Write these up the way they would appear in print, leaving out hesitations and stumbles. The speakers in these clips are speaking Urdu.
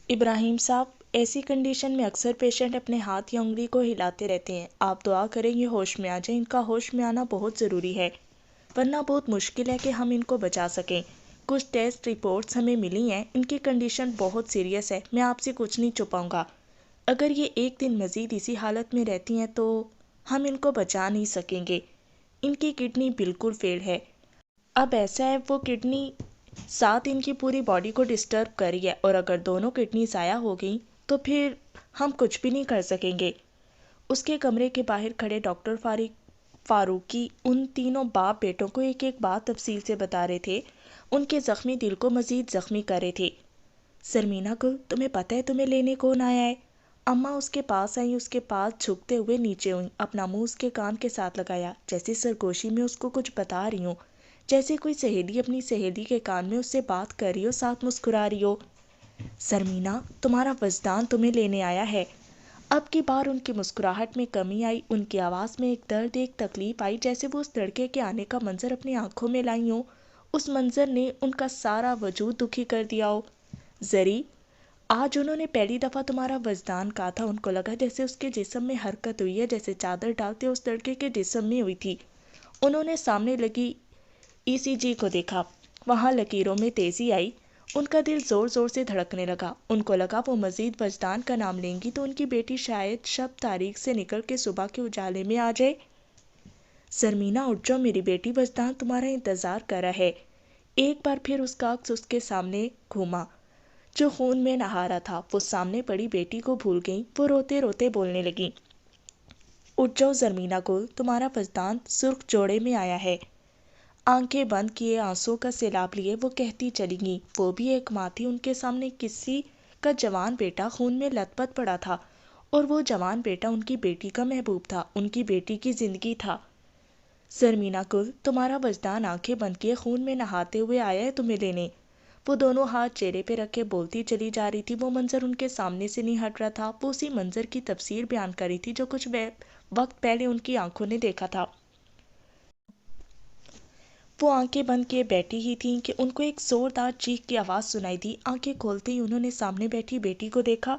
ابراہیم صاحب، ایسی کنڈیشن میں اکثر پیشنٹ اپنے ہاتھ یا انگلی کو ہلاتے رہتے ہیں۔ آپ دعا کریں یہ ہوش میں آ جائیں۔ ان کا ہوش میں آنا بہت ضروری ہے، ورنہ بہت مشکل ہے کہ ہم ان کو بچا سکیں۔ کچھ ٹیسٹ رپورٹس ہمیں ملی ہیں، ان کی کنڈیشن بہت سیریس ہے۔ میں آپ سے کچھ نہیں چھپاؤں گا۔ اگر یہ ایک دن مزید اسی حالت میں رہتی ہیں تو ہم ان کو بچا نہیں سکیں گے۔ ان کی کڈنی بالکل فیل ہے۔ اب ایسا ہے، وہ کڈنی ساتھ ان کی پوری باڈی کو ڈسٹرب کر رہی ہے، اور اگر دونوں کڈنی ضائع ہو گئیں تو پھر ہم کچھ بھی نہیں کر سکیں گے۔ اس کے کمرے کے باہر کھڑے ڈاکٹر فاروقی ان تینوں باپ بیٹوں کو ایک ایک بات تفصیل سے بتا رہے تھے، ان کے زخمی دل کو مزید زخمی کر رہے تھے۔ سرمینا گل، تمہیں پتہ ہے تمہیں لینے کون آیا ہے؟ اماں اس کے پاس آئیں، اس کے پاس جھکتے ہوئے نیچے ہوئیں، اپنا منہ اس کے کان کے ساتھ لگایا، جیسے سرگوشی میں اس کو کچھ بتا رہی ہوں، جیسے کوئی سہیلی اپنی سہیلی کے کان میں اس سے بات کر رہی ہو، ساتھ مسکرا رہی ہو۔ سرمینا، تمہارا وجدان تمہیں لینے آیا ہے۔ اب کی بار ان کی مسکراہٹ میں کمی آئی، ان کی آواز میں ایک درد، ایک تکلیف آئی، جیسے وہ اس لڑکے کے آنے کا منظر اپنی آنکھوں میں لائی ہوں۔ اس منظر نے ان کا سارا وجود دکھی کر دیا ہو۔ زری، آج انہوں نے پہلی دفعہ تمہارا وجدان کہا تھا۔ ان کو لگا جیسے اس کے جسم میں حرکت ہوئی ہے، جیسے چادر ڈالتے اس لڑکے کے جسم میں ہوئی تھی۔ انہوں نے سامنے لگی ECG کو دیکھا، وہاں لکیروں میں تیزی آئی، ان کا دل زور زور سے دھڑکنے لگا۔ ان کو لگا وہ مزید وجدان کا نام لیں گی تو ان کی بیٹی شاید شب تاریک سے نکل کے صبح کے اجالے میں آ جائے۔ سرمینا، اٹھ جاؤ، میری بیٹی، وجدان تمہارا انتظار کر رہا ہے۔ ایک بار پھر اس کا عکس اس کے سامنے گھوما جو خون میں نہا رہا تھا۔ وہ سامنے پڑی بیٹی کو بھول گئی، وہ روتے روتے بولنے لگی، اٹھ جاؤ زرمینا گل، تمہارا وجدان سرخ جوڑے میں آیا ہے۔ آنکھیں بند کیے، آنسوں کا سیلاب لیے وہ کہتی چلی گئیں۔ وہ بھی ایک ماں تھی، ان کے سامنے کسی کا جوان بیٹا خون میں لت پت پڑا تھا، اور وہ جوان بیٹا ان کی بیٹی کا محبوب تھا، ان کی بیٹی کی زندگی تھا۔ زرمینا گل، تمہارا وجدان آنکھیں بند کیے خون میں نہاتے ہوئے آیا ہے تمہیں لینے۔ وہ دونوں ہاتھ چہرے پہ رکھے بولتی چلی جا رہی تھی۔ وہ منظر ان کے سامنے سے نہیں ہٹ رہا تھا۔ وہ اسی منظر کی تفسیر بیان کر رہی تھی جو کچھ وقت پہلے ان کی آنکھوں نے دیکھا تھا۔ وہ آنکھیں بند کیے بیٹھی ہی تھیں کہ ان کو ایک زوردار چیخ کی آواز سنائی دی۔ آنکھیں کھولتے ہی انہوں نے سامنے بیٹھی بیٹی کو دیکھا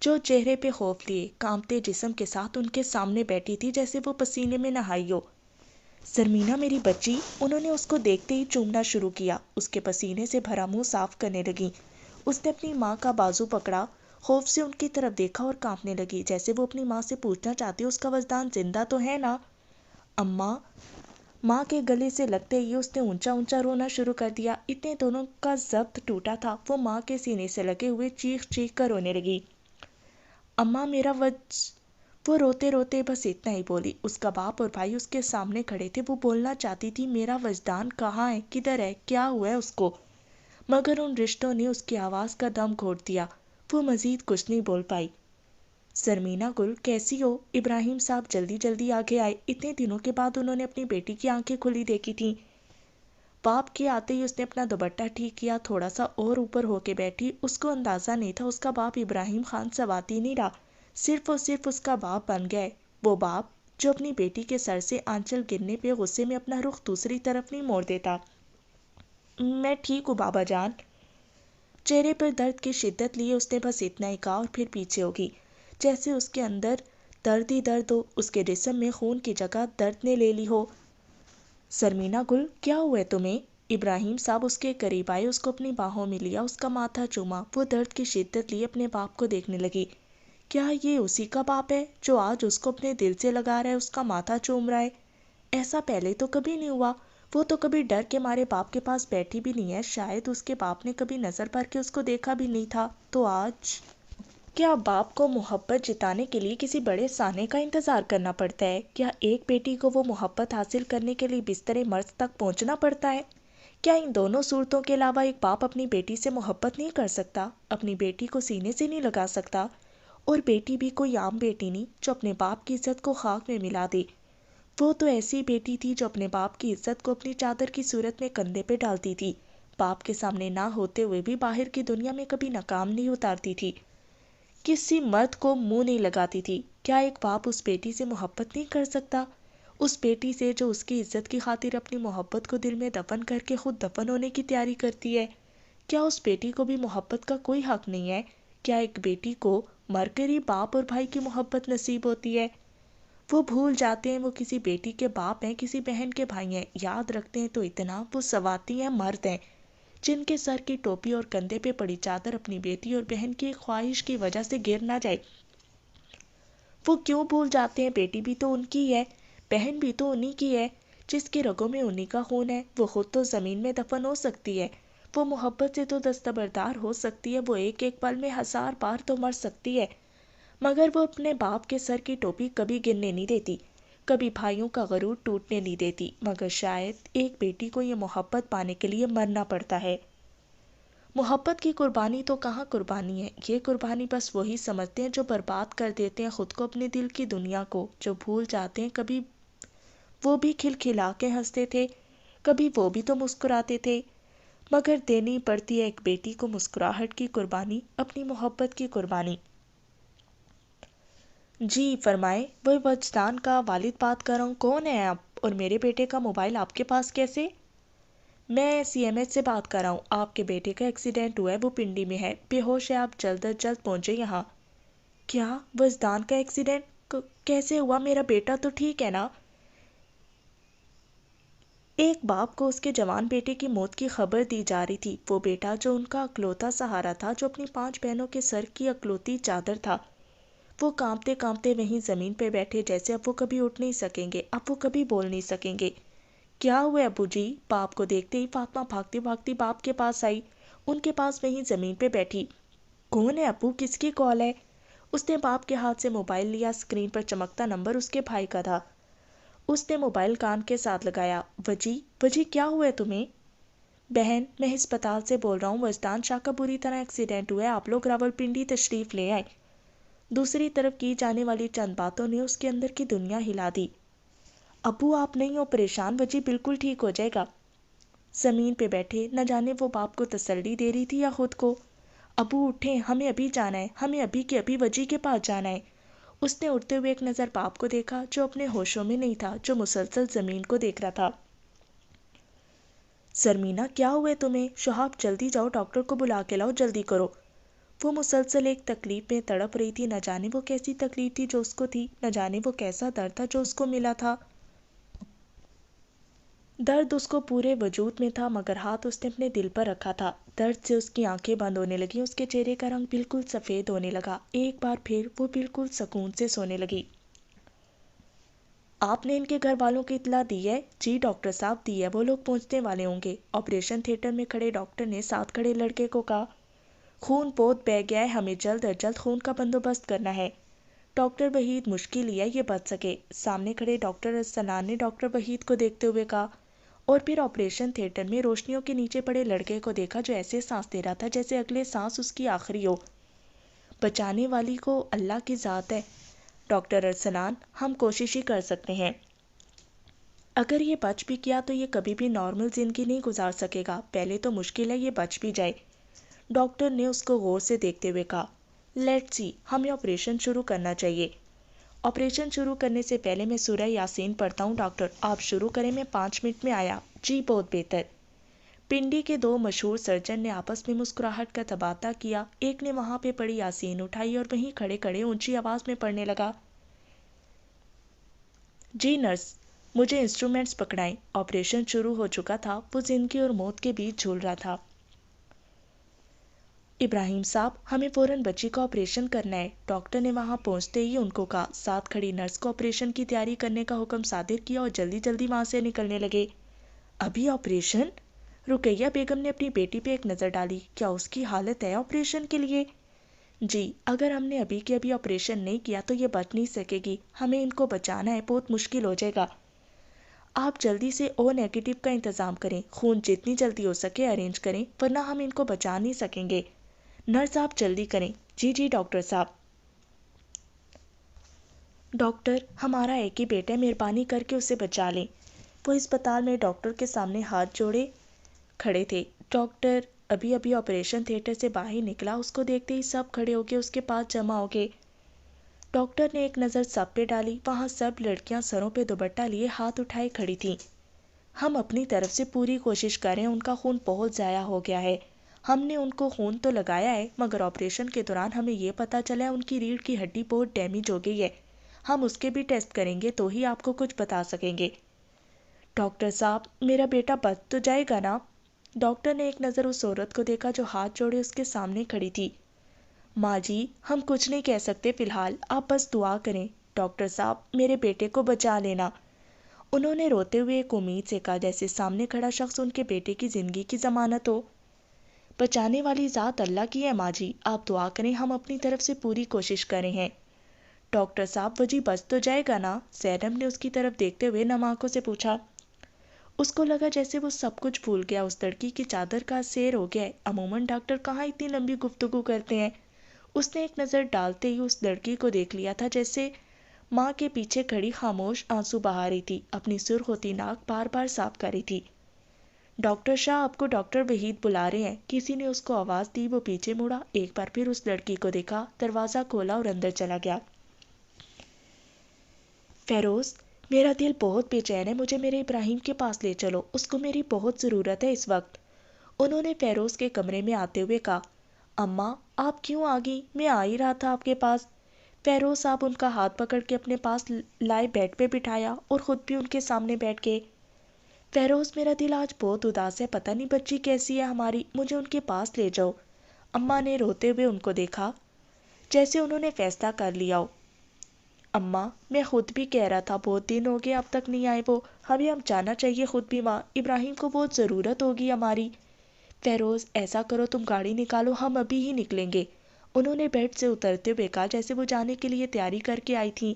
جو چہرے پہ خوف لیے کانپتے جسم کے ساتھ ان کے سامنے بیٹھی تھی، جیسے وہ پسینے میں نہائی ہو۔ سرمینا، میری بچی، انہوں نے اس کو دیکھتے ہی چومنا شروع کیا، اس کے پسینے سے بھرا منہ صاف کرنے لگی۔ اس نے اپنی ماں کا بازو پکڑا، خوف سے ان کی طرف دیکھا اور کانپنے لگی، جیسے وہ اپنی ماں سے پوچھنا چاہتی اس کا وجدان زندہ تو ہے نا؟ اماں، ماں کے گلے سے لگتے ہی اس نے اونچا اونچا رونا شروع کر دیا۔ اتنے دونوں کا ضبط ٹوٹا تھا، وہ ماں کے سینے سے لگے ہوئے چیخ چیخ کر رونے لگی، اماں میرا وہ روتے روتے بس اتنا ہی بولی۔ اس کا باپ اور بھائی اس کے سامنے کھڑے تھے۔ وہ بولنا چاہتی تھی، میرا وجدان کہاں ہے، کدھر ہے، کیا ہوا ہے اس کو، مگر ان رشتوں نے اس کی آواز کا دم گھونٹ دیا، وہ مزید کچھ نہیں بول پائی۔ سرمینا گل، کیسی ہو؟ ابراہیم صاحب جلدی جلدی آگے آئے۔ اتنے دنوں کے بعد انہوں نے اپنی بیٹی کی آنکھیں کھلی دیکھی تھیں۔ باپ کے آتے ہی اس نے اپنا دوپٹہ ٹھیک کیا، تھوڑا سا اور اوپر ہو کے بیٹھی۔ اس کو اندازہ نہیں تھا اس کا باپ ابراہیم خان سواتی نہیں رہا، صرف اور صرف اس کا باپ بن گیا ہے۔ وہ باپ جو اپنی بیٹی کے سر سے آنچل گرنے پہ غصے میں اپنا رخ دوسری طرف نہیں موڑ دیتا۔ میں ٹھیک ہوں بابا جان، چہرے پر درد کی شدت لیے اس نے بس اتنا ہی کہا اور پھر پیچھے ہوگی، جیسے اس کے اندر درد ہی درد ہو، اس کے جسم میں خون کی جگہ درد نے لے لی ہو۔ سرمینا گل، کیا ہوا ہے تمہیں؟ ابراہیم صاحب اس کے قریب آئے، اس کو اپنی باہوں میں لیا، اس کا ماتھا چوما، وہ درد کی شدت لیے اپنے باپ کو دیکھنے لگی۔ کیا یہ اسی کا باپ ہے جو آج اس کو اپنے دل سے لگا رہا ہے، اس کا ماتھا چوم رہا ہے؟ ایسا پہلے تو کبھی نہیں ہوا۔ وہ تو کبھی ڈر کے مارے باپ کے پاس بیٹھی بھی نہیں ہے، شاید اس کے باپ نے کبھی نظر بھر کے اس کو دیکھا بھی نہیں تھا، تو آج کیا باپ کو محبت جتانے کے لیے کسی بڑے سانے کا انتظار کرنا پڑتا ہے؟ کیا ایک بیٹی کو وہ محبت حاصل کرنے کے لیے بستر مرض تک پہنچنا پڑتا ہے؟ کیا ان دونوں صورتوں کے علاوہ ایک باپ اپنی بیٹی سے محبت نہیں کر سکتا، اپنی بیٹی کو سینے سے نہیں لگا سکتا؟ اور بیٹی بھی کوئی عام بیٹی نہیں جو اپنے باپ کی عزت کو خاک میں ملا دے۔ وہ تو ایسی بیٹی تھی جو اپنے باپ کی عزت کو اپنی چادر کی صورت میں کندھے پہ ڈالتی تھی، باپ کے سامنے نہ ہوتے ہوئے بھی باہر کی دنیا میں کبھی ناکام نہیں اتارتی تھی، کسی مرد کو منہ نہیں لگاتی تھی۔ کیا ایک باپ اس بیٹی سے محبت نہیں کر سکتا، اس بیٹی سے جو اس کی عزت کی خاطر اپنی محبت کو دل میں دفن کر کے خود دفن ہونے کی تیاری کرتی ہے؟ کیا اس بیٹی کو بھی محبت کا کوئی حق نہیں ہے؟ کیا ایک بیٹی کو مر کر ہی باپ اور بھائی کی محبت نصیب ہوتی ہے؟ وہ بھول جاتے ہیں وہ کسی بیٹی کے باپ ہیں، کسی بہن کے بھائی ہیں، یاد رکھتے ہیں تو اتنا، وہ سواتی ہیں، مرد ہیں جن کے سر کی ٹوپی اور کندھے پہ پڑی چادر اپنی بیٹی اور بہن کی خواہش کی وجہ سے گر نہ جائے۔ وہ کیوں بھول جاتے ہیں؟ بیٹی بھی تو ان کی ہے، بہن بھی تو انہی کی ہے، جس کے رگوں میں انہی کا خون ہے۔ وہ خود تو زمین میں دفن ہو سکتی ہے، وہ محبت سے تو دستبردار ہو سکتی ہے، وہ ایک ایک پل میں 1000 بار تو مر سکتی ہے، مگر وہ اپنے باپ کے سر کی ٹوپی کبھی گرنے نہیں دیتی، کبھی بھائیوں کا غرور ٹوٹنے نہیں دیتی۔ مگر شاید ایک بیٹی کو یہ محبت پانے کے لیے مرنا پڑتا ہے۔ محبت کی قربانی تو کہاں قربانی ہے، یہ قربانی بس وہی سمجھتے ہیں جو برباد کر دیتے ہیں خود کو، اپنے دل کی دنیا کو، جو بھول جاتے ہیں کبھی وہ بھی کھلکھلا کے ہنستے تھے، کبھی وہ بھی تو مسکراتے تھے، مگر دینی پڑتی ہے ایک بیٹی کو مسکراہٹ کی قربانی، اپنی محبت کی قربانی۔ جی فرمائیں، وہ وجدان کا والد بات کر رہا ہوں، کون ہے آپ؟ اور میرے بیٹے کا موبائل آپ کے پاس کیسے؟ میں سی ایم ایچ سے بات کر رہا ہوں، آپ کے بیٹے کا ایکسیڈنٹ ہوا ہے، وہ پنڈی میں ہے، بے ہوش ہے، آپ جلد از جلد پہنچے یہاں۔ کیا وجدان کا ایکسیڈنٹ کیسے ہوا؟ میرا بیٹا تو ٹھیک ہے نا؟ ایک باپ کو اس کے جوان بیٹے کی موت کی خبر دی جا رہی تھی، وہ بیٹا جو ان کا اکلوتا سہارا تھا، جو اپنی 5 بہنوں کے سر کی اکلوتی چادر تھا، وہ کانپتے کانپتے وہیں زمین پہ بیٹھے، جیسے اب وہ کبھی اٹھ نہیں سکیں گے، اب وہ کبھی بول نہیں سکیں گے۔ کیا ہوا ابو جی؟ باپ کو دیکھتے ہی فاطمہ بھاگتی بھاگتی باپ کے پاس آئی، ان کے پاس وہیں زمین پہ بیٹھی۔ کون ہے ابو؟ کس کی کال ہے؟ اس نے باپ کے ہاتھ سے موبائل لیا، اسکرین پر چمکتا نمبر اس کے بھائی کا تھا۔ اس نے موبائل کان کے ساتھ لگایا۔ وجی کیا ہوا ہے تمہیں؟ بہن میں ہسپتال سے بول رہا ہوں، وجدان شاہ کا بری طرح ایکسیڈنٹ ہوا ہے، آپ لوگ راولپنڈی تشریف لے آئے۔ دوسری طرف کی جانے والی چند باتوں نے اس کے اندر کی دنیا ہلا دی۔ ابو آپ نہیں ہو پریشان، وجی بالکل ٹھیک ہو جائے گا۔ زمین پہ بیٹھے نہ جانے وہ باپ کو تسلی دے رہی تھی یا خود کو۔ ابو اٹھیں، ہمیں ابھی جانا ہے، ہمیں ابھی کے ابھی وجی کے پاس جانا ہے۔ اس نے اٹھتے ہوئے ایک نظر باپ کو دیکھا جو اپنے ہوشوں میں نہیں تھا، جو مسلسل زمین کو دیکھ رہا تھا۔ سرمینا کیا ہوئے تمہیں؟ شہاب جلدی جاؤ، ڈاکٹر کو بلا کے لاؤ، جلدی کرو۔ وہ مسلسل ایک تکلیف میں تڑپ رہی تھی، نہ جانے وہ کیسی تکلیف تھی جو اس کو تھی، نہ جانے وہ کیسا درد تھا جو اس کو ملا تھا۔ درد اس کو پورے وجود میں تھا، مگر ہاتھ اس نے اپنے دل پر رکھا تھا۔ درد سے اس کی آنکھیں بند ہونے لگیں، اس کے چہرے کا رنگ بالکل سفید ہونے لگا، ایک بار پھر وہ بالکل سکون سے سونے لگی۔ آپ نے ان کے گھر والوں کی اطلاع دی ہے؟ جی ڈاکٹر صاحب دی ہے، وہ لوگ پہنچنے والے ہوں گے۔ آپریشن تھیٹر میں کھڑے ڈاکٹر نے ساتھ کھڑے لڑکے کو کہا، خون بہت بہہ گیا ہے، ہمیں جلد از جلد خون کا بندوبست کرنا ہے۔ ڈاکٹر وحید مشکل ہی ہے یہ بچ سکے۔ سامنے کھڑے ڈاکٹر ارسلان نے ڈاکٹر وحید کو دیکھتے ہوئے کہا، اور پھر آپریشن تھیٹر میں روشنیوں کے نیچے پڑے لڑکے کو دیکھا جو ایسے سانس دے رہا تھا جیسے اگلے سانس اس کی آخری ہو۔ بچانے والی کو اللہ کی ذات ہے ڈاکٹر ارسلان، ہم کوشش ہی کر سکتے ہیں۔ اگر یہ بچ بھی کیا تو یہ کبھی بھی نارمل زندگی نہیں گزار سکے گا، پہلے تو مشکل ہے یہ بچ بھی جائے۔ ڈاکٹر نے اس کو غور سے دیکھتے ہوئے کہا، لیٹس سی، ہمیں آپریشن شروع کرنا چاہیے۔ آپریشن شروع کرنے سے پہلے میں سورہ یاسین پڑھتا ہوں ڈاکٹر، آپ شروع کریں، میں 5 منٹ میں آیا۔ جی بہت بہتر۔ پنڈی کے 2 مشہور سرجن نے آپس میں مسکراہٹ کا تبادلہ کیا، ایک نے وہاں پہ پڑی یاسین اٹھائی اور وہیں کھڑے کھڑے اونچی آواز میں پڑھنے لگا، جی نرس مجھے انسٹرومنٹس پکڑائیں۔ آپریشن شروع ہو چکا تھا، وہ زندگی اور موت کے بیچ جھول رہا تھا۔ ابراہیم صاحب ہمیں فوراً بچی کا آپریشن کرنا ہے، ڈاکٹر نے وہاں پہنچتے ہی ان کو کہا۔ ساتھ کھڑی نرس کو آپریشن کی تیاری کرنے کا حکم صادر کیا اور جلدی جلدی وہاں سے نکلنے لگے۔ ابھی آپریشن؟ رقیہ بیگم نے اپنی بیٹی پہ ایک نظر ڈالی، کیا اس کی حالت ہے آپریشن کے لیے؟ جی اگر ہم نے ابھی کے ابھی آپریشن نہیں کیا تو یہ بچ نہیں سکے گی، ہمیں ان کو بچانا ہے، بہت مشکل ہو جائے گا۔ آپ جلدی سے او نیگیٹو کا انتظام کریں، خون جتنی جلدی ہو سکے ارینج کریں، ورنہ ہم ان کو بچا نہیں سکیں گے۔ نرس آپ جلدی کریں۔ جی ڈاکٹر صاحب۔ ڈاکٹر ہمارا ایک ہی بیٹا ہے، مہربانی کر کے اسے بچا لیں۔ وہ ہسپتال میں ڈاکٹر کے سامنے ہاتھ جوڑے کھڑے تھے۔ ڈاکٹر ابھی ابھی آپریشن تھیٹر سے باہر نکلا، اس کو دیکھتے ہی سب کھڑے ہو کے اس کے پاس جمع ہو گئے۔ ڈاکٹر نے ایک نظر سب پہ ڈالی، وہاں سب لڑکیاں سروں پہ دوپٹہ لیے ہاتھ اٹھائے کھڑی تھیں۔ ہم اپنی طرف سے پوری کوشش کر رہے ہیں، ان کا خون بہت ضائع ہو گیا ہے، ہم نے ان کو خون تو لگایا ہے، مگر آپریشن کے دوران ہمیں یہ پتا چلا ہے ان کی ریڑھ کی ہڈی بہت ڈیمیج ہو گئی ہے، ہم اس کے بھی ٹیسٹ کریں گے تو ہی آپ کو کچھ بتا سکیں گے۔ ڈاکٹر صاحب، میرا بیٹا بچ تو جائے گا نا؟ ڈاکٹر نے ایک نظر اس عورت کو دیکھا جو ہاتھ جوڑے اس کے سامنے کھڑی تھی۔ ماں جی، ہم کچھ نہیں کہہ سکتے فی الحال، آپ بس دعا کریں۔ ڈاکٹر صاحب، میرے بیٹے کو بچا لینا۔ انہوں نے روتے ہوئے ایک امید سے کہا جیسے سامنے کھڑا شخص ان کے بیٹے کی زندگی کی ضمانت ہو۔ بچانے والی ذات اللہ کی ہے ماں جی، آپ دعا کریں، ہم اپنی طرف سے پوری کوشش کر رہے ہیں۔ ڈاکٹر صاحب، وہ جی بچ تو جائے گا نا؟ زینب نے اس کی طرف دیکھتے ہوئے نم آنکھوں سے پوچھا۔ اس کو لگا جیسے وہ سب کچھ بھول گیا، اس لڑکی کی چادر کا سیر ہو گیا ہے۔ عموماً ڈاکٹر کہاں اتنی لمبی گفتگو کرتے ہیں۔ اس نے ایک نظر ڈالتے ہی اس لڑکی کو دیکھ لیا تھا جیسے ماں کے پیچھے کھڑی خاموش آنسو بہا رہی تھی، اپنی سرخ ہوتی ناک بار بار صاف کر رہی تھی۔ ڈاکٹر شاہ، آپ کو ڈاکٹر وحید بلا رہے ہیں، کسی نے اس کو آواز دی۔ وہ پیچھے مڑا، ایک بار پھر اس لڑکی کو دیکھا، دروازہ کھولا اور اندر چلا گیا۔ فیروز، میرا دل بہت بے چین ہے، مجھے میرے ابراہیم کے پاس لے چلو، اس کو میری بہت ضرورت ہے اس وقت۔ انہوں نے فیروز کے کمرے میں آتے ہوئے کہا۔ اماں، آپ کیوں آ گئی؟ میں آ ہی رہا تھا آپ کے پاس۔ فیروز صاحب ان کا ہاتھ پکڑ کے اپنے پاس لائے بیڈ پہ بٹھایا اور خود بھی ان کے سامنے بیٹھ گئے۔ فیروز، میرا دل آج بہت اداس ہے، پتہ نہیں بچی کیسی ہے ہماری، مجھے ان کے پاس لے جاؤ۔ اماں نے روتے ہوئے ان کو دیکھا جیسے انہوں نے فیصلہ کر لیا ہو۔ اماں، میں خود بھی کہہ رہا تھا، بہت دن ہو گئے اب تک نہیں آئے وہ، ہمیں اب جانا چاہیے خود بھی ماں، ابراہیم کو بہت ضرورت ہوگی ہماری۔ فیروز، ایسا کرو تم گاڑی نکالو، ہم ابھی ہی نکلیں گے۔ انہوں نے بیڈ سے اترتے ہوئے کہا جیسے وہ جانے کے لیے تیاری کر کے آئی تھیں۔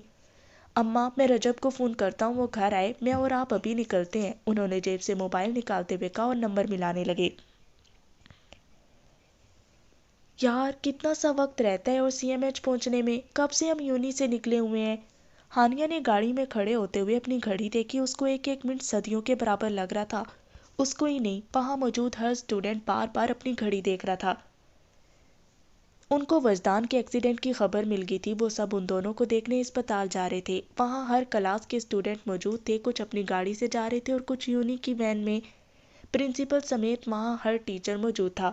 اماں، میں رجب کو فون کرتا ہوں، وہ گھر آئے، میں اور آپ ابھی نکلتے ہیں۔ انہوں نے جیب سے موبائل نکالتے ہوئے کہا اور نمبر ملانے لگے۔ یار، کتنا سا وقت رہتا ہے اور سی ایم ایچ پہنچنے میں، کب سے ہم یونی سے نکلے ہوئے ہیں۔ ہانیہ نے گاڑی میں کھڑے ہوتے ہوئے اپنی گھڑی دیکھی، اس کو ایک ایک منٹ صدیوں کے برابر لگ رہا تھا۔ اس کو ہی نہیں، وہاں موجود ہر اسٹوڈنٹ بار بار اپنی گھڑی دیکھ رہا تھا۔ ان کو وجدان کے ایکسیڈنٹ کی خبر مل گئی تھی، وہ سب ان دونوں کو دیکھنے اسپتال جا رہے تھے۔ وہاں ہر کلاس کے اسٹوڈنٹ موجود تھے، کچھ اپنی گاڑی سے جا رہے تھے اور کچھ یونی کی وین میں۔ پرنسپل سمیت وہاں ہر ٹیچر موجود تھا۔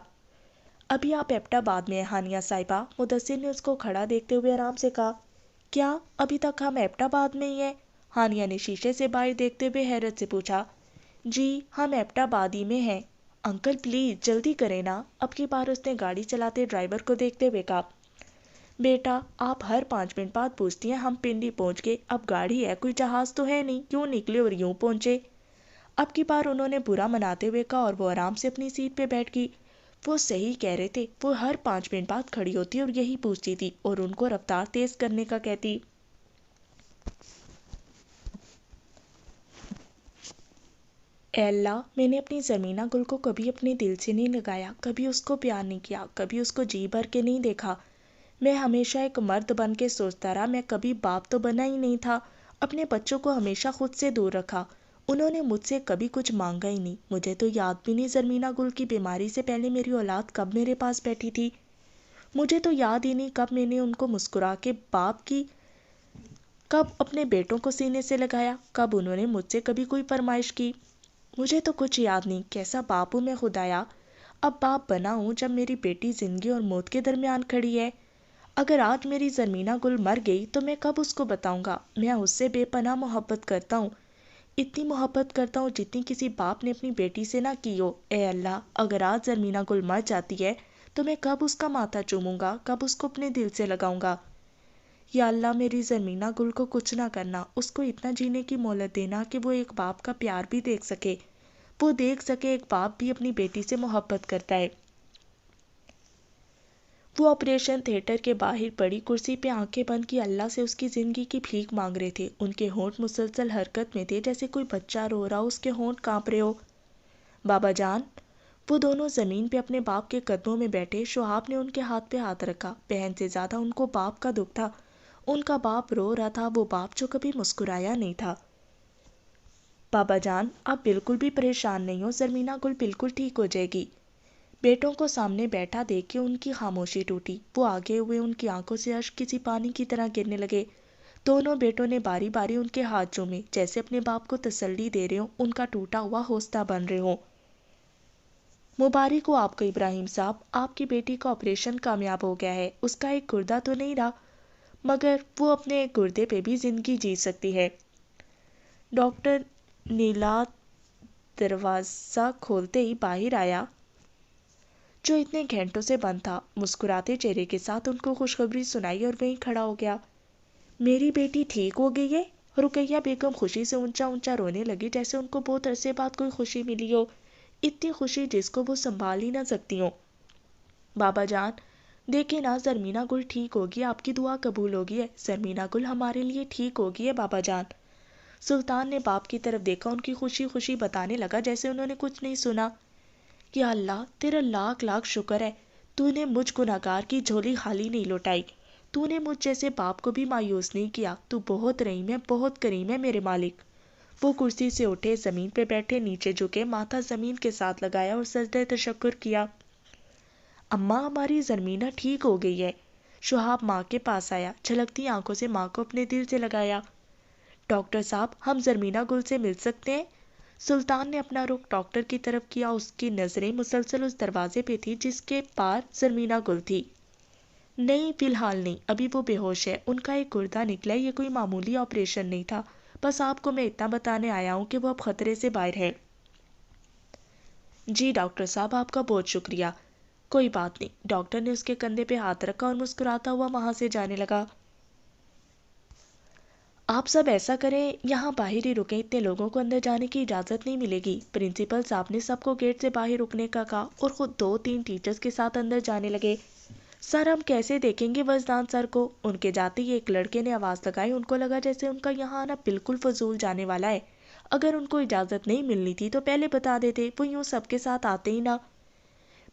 ابھی آپ ایبٹ آباد میں ہیں ہانیہ صاحبہ، مدثر نے اس کو کھڑا دیکھتے ہوئے آرام سے کہا۔ کیا ابھی تک ہم ایبٹ آباد میں ہی ہیں؟ ہانیہ نے شیشے سے باہر دیکھتے ہوئے حیرت سے پوچھا۔ جی، ہم ایبٹ آباد ہی میں ہیں۔ انکل پلیز جلدی کریں نا، اب کی بار اس نے گاڑی چلاتے ڈرائیور کو دیکھتے ہوئے کہا۔ بیٹا، آپ ہر 5 منٹ بعد پوچھتی ہیں، ہم پنڈی پہنچ گئے، اب گاڑی ہے، کوئی جہاز تو ہے نہیں، کیوں نکلے اور یوں پہنچے؟ اب کی بار انہوں نے برا مناتے ہوئے کہا اور وہ آرام سے اپنی سیٹ پہ بیٹھ گئی۔ وہ صحیح کہہ رہے تھے، وہ ہر 5 منٹ بعد کھڑی ہوتی اور یہی پوچھتی تھی اور ان کو رفتار تیز کرنے کا کہتی۔ اے اللہ، میں نے اپنی زمینہ گل کو کبھی اپنے دل سے نہیں لگایا، کبھی اس کو پیار نہیں کیا، کبھی اس کو جی بھر کے نہیں دیکھا۔ میں ہمیشہ ایک مرد بن کے سوچتا رہا، میں کبھی باپ تو بنا ہی نہیں تھا، اپنے بچوں کو ہمیشہ خود سے دور رکھا۔ انہوں نے مجھ سے کبھی کچھ مانگا ہی نہیں، مجھے تو یاد بھی نہیں زرمینہ گل کی بیماری سے پہلے میری اولاد کب میرے پاس بیٹھی تھی، مجھے تو یاد ہی نہیں کب میں نے ان کو مسکرا کے باپ کی، کب اپنے بیٹوں کو سینے سے لگایا، کب انہوں نے مجھ سے کبھی کوئی فرمائش کی، مجھے تو کچھ یاد نہیں، کیسا باپ ہوں میں خدایا۔ اب باپ بنا ہوں جب میری بیٹی زندگی اور موت کے درمیان کھڑی ہے۔ اگر آج میری زرمینہ گل مر گئی تو میں کب اس کو بتاؤں گا؟ میں اس سے بے پناہ محبت کرتا ہوں، اتنی محبت کرتا ہوں جتنی کسی باپ نے اپنی بیٹی سے نہ کی ہو۔ اے اللہ، اگر آج زرمینہ گل مر جاتی ہے تو میں کب اس کا ماتھا چوموں گا، کب اس کو اپنے دل سے لگاؤں گا؟ یا اللہ، میری زرمینہ گل کو کچھ نہ کرنا، اس کو اتنا جینے کی مہلت دینا کہ وہ ایک باپ کا پیار بھی دیکھ سکے، وہ دیکھ سکے ایک باپ بھی اپنی بیٹی سے محبت کرتا ہے۔ وہ آپریشن تھیٹر کے باہر پڑی کرسی پہ آنکھیں بند کی اللہ سے اس کی زندگی کی بھیک مانگ رہے تھے۔ ان کے ہونٹ مسلسل حرکت میں تھے، جیسے کوئی بچہ رو رہا ہو، اس کے ہونٹ کانپ رہے ہو۔ بابا جان، وہ دونوں زمین پہ اپنے باپ کے قدموں میں بیٹھے، شہاب نے ان کے ہاتھ پہ ہاتھ رکھا۔ بہن سے زیادہ ان کو باپ کا دکھ تھا، ان کا باپ رو رہا تھا، وہ باپ جو کبھی مسکرایا نہیں تھا۔ بابا جان، آپ بالکل بھی پریشان نہیں ہو، زرمینہ گل بالکل ٹھیک ہو جائے گی۔ بیٹوں کو سامنے بیٹھا دیکھ کے ان کی خاموشی ٹوٹی، وہ آگے ہوئے، ان کی آنکھوں سے اشک کسی پانی کی طرح گرنے لگے۔ دونوں بیٹوں نے باری باری ان کے ہاتھ چومے، جیسے اپنے باپ کو تسلی دے رہے ہوں، ان کا ٹوٹا ہوا حوصلہ بن رہے ہوں۔ مبارک ہو آپ کو ابراہیم صاحب، آپ کی بیٹی کا آپریشن کامیاب ہو گیا ہے، اس کا ایک گردہ تو نہیں رہا، مگر وہ اپنے ایک گردے پہ بھی زندگی جی سکتی ہے۔ ڈاکٹر نیلا دروازہ کھولتے ہی باہر آیا جو اتنے گھنٹوں سے بند تھا، مسکراتے چہرے کے ساتھ ان کو خوشخبری سنائی اور وہیں کھڑا ہو گیا۔ میری بیٹی ٹھیک ہو گئی ہے؟ رقیہ بیگم خوشی سے اونچا اونچا رونے لگی، جیسے ان کو بہت عرصے بعد کوئی خوشی ملی ہو، اتنی خوشی جس کو وہ سنبھال ہی نہ سکتی ہوں۔ بابا جان دیکھیں نا، زرمینہ گل ٹھیک ہوگی، آپ کی دعا قبول ہوگی ہے، زرمینہ گل ہمارے لیے ٹھیک ہوگی ہے بابا جان۔ سلطان نے باپ کی طرف دیکھا، ان کی خوشی خوشی بتانے لگا جیسے انہوں نے کچھ نہیں سنا۔ یا اللہ تیرا لاکھ لاکھ شکر ہے، تو نے مجھ گناہگار کی جھولی خالی نہیں لوٹائی، تو نے مجھ جیسے باپ کو بھی مایوس نہیں کیا، تو بہت رحیم ہے، بہت کریم ہے میرے مالک۔ وہ کرسی سے اٹھے، زمین پہ بیٹھے، نیچے جھکے، ماتھا زمین کے ساتھ لگایا اور سجدہ تشکر کیا۔ اماں ہماری زرمینہ ٹھیک ہو گئی ہے۔ شہاب ماں کے پاس آیا، جھلکتی آنکھوں سے ماں کو اپنے دل سے لگایا۔ ڈاکٹر صاحب ہم زرمینہ گل سے مل سکتے ہیں؟ سلطان نے اپنا رخ ڈاکٹر کی طرف کیا، اس کی نظریں مسلسل اس دروازے پہ تھی جس کے پار زرمینہ گل تھی۔ نہیں فی الحال نہیں، ابھی وہ بے ہوش ہے، ان کا ایک گردہ نکلا ہے، یہ کوئی معمولی آپریشن نہیں تھا، بس آپ کو میں اتنا بتانے آیا ہوں کہ وہ اب خطرے سے باہر ہے۔ جی ڈاکٹر صاحب آپ کا بہت شکریہ۔ کوئی بات نہیں، ڈاکٹر نے اس کے کندھے پہ ہاتھ رکھا اور مسکراتا ہوا وہاں سے جانے لگا۔ آپ سب ایسا کریں، یہاں باہر ہی رکیں، اتنے لوگوں کو اندر جانے کی اجازت نہیں ملے گی۔ پرنسپل صاحب نے سب کو گیٹ سے باہر رکنے کا کہا اور خود 2-3 ٹیچرز کے ساتھ اندر جانے لگے۔ سر ہم کیسے دیکھیں گے وزدان سر کو؟ ان کے جاتے ہی ایک لڑکے نے آواز لگائی، ان کو لگا جیسے ان کا یہاں آنا بالکل فضول جانے والا ہے، اگر ان کو اجازت نہیں ملنی تھی تو پہلے بتا دیتے، وہ یوں سب کے ساتھ آتے ہی نہ۔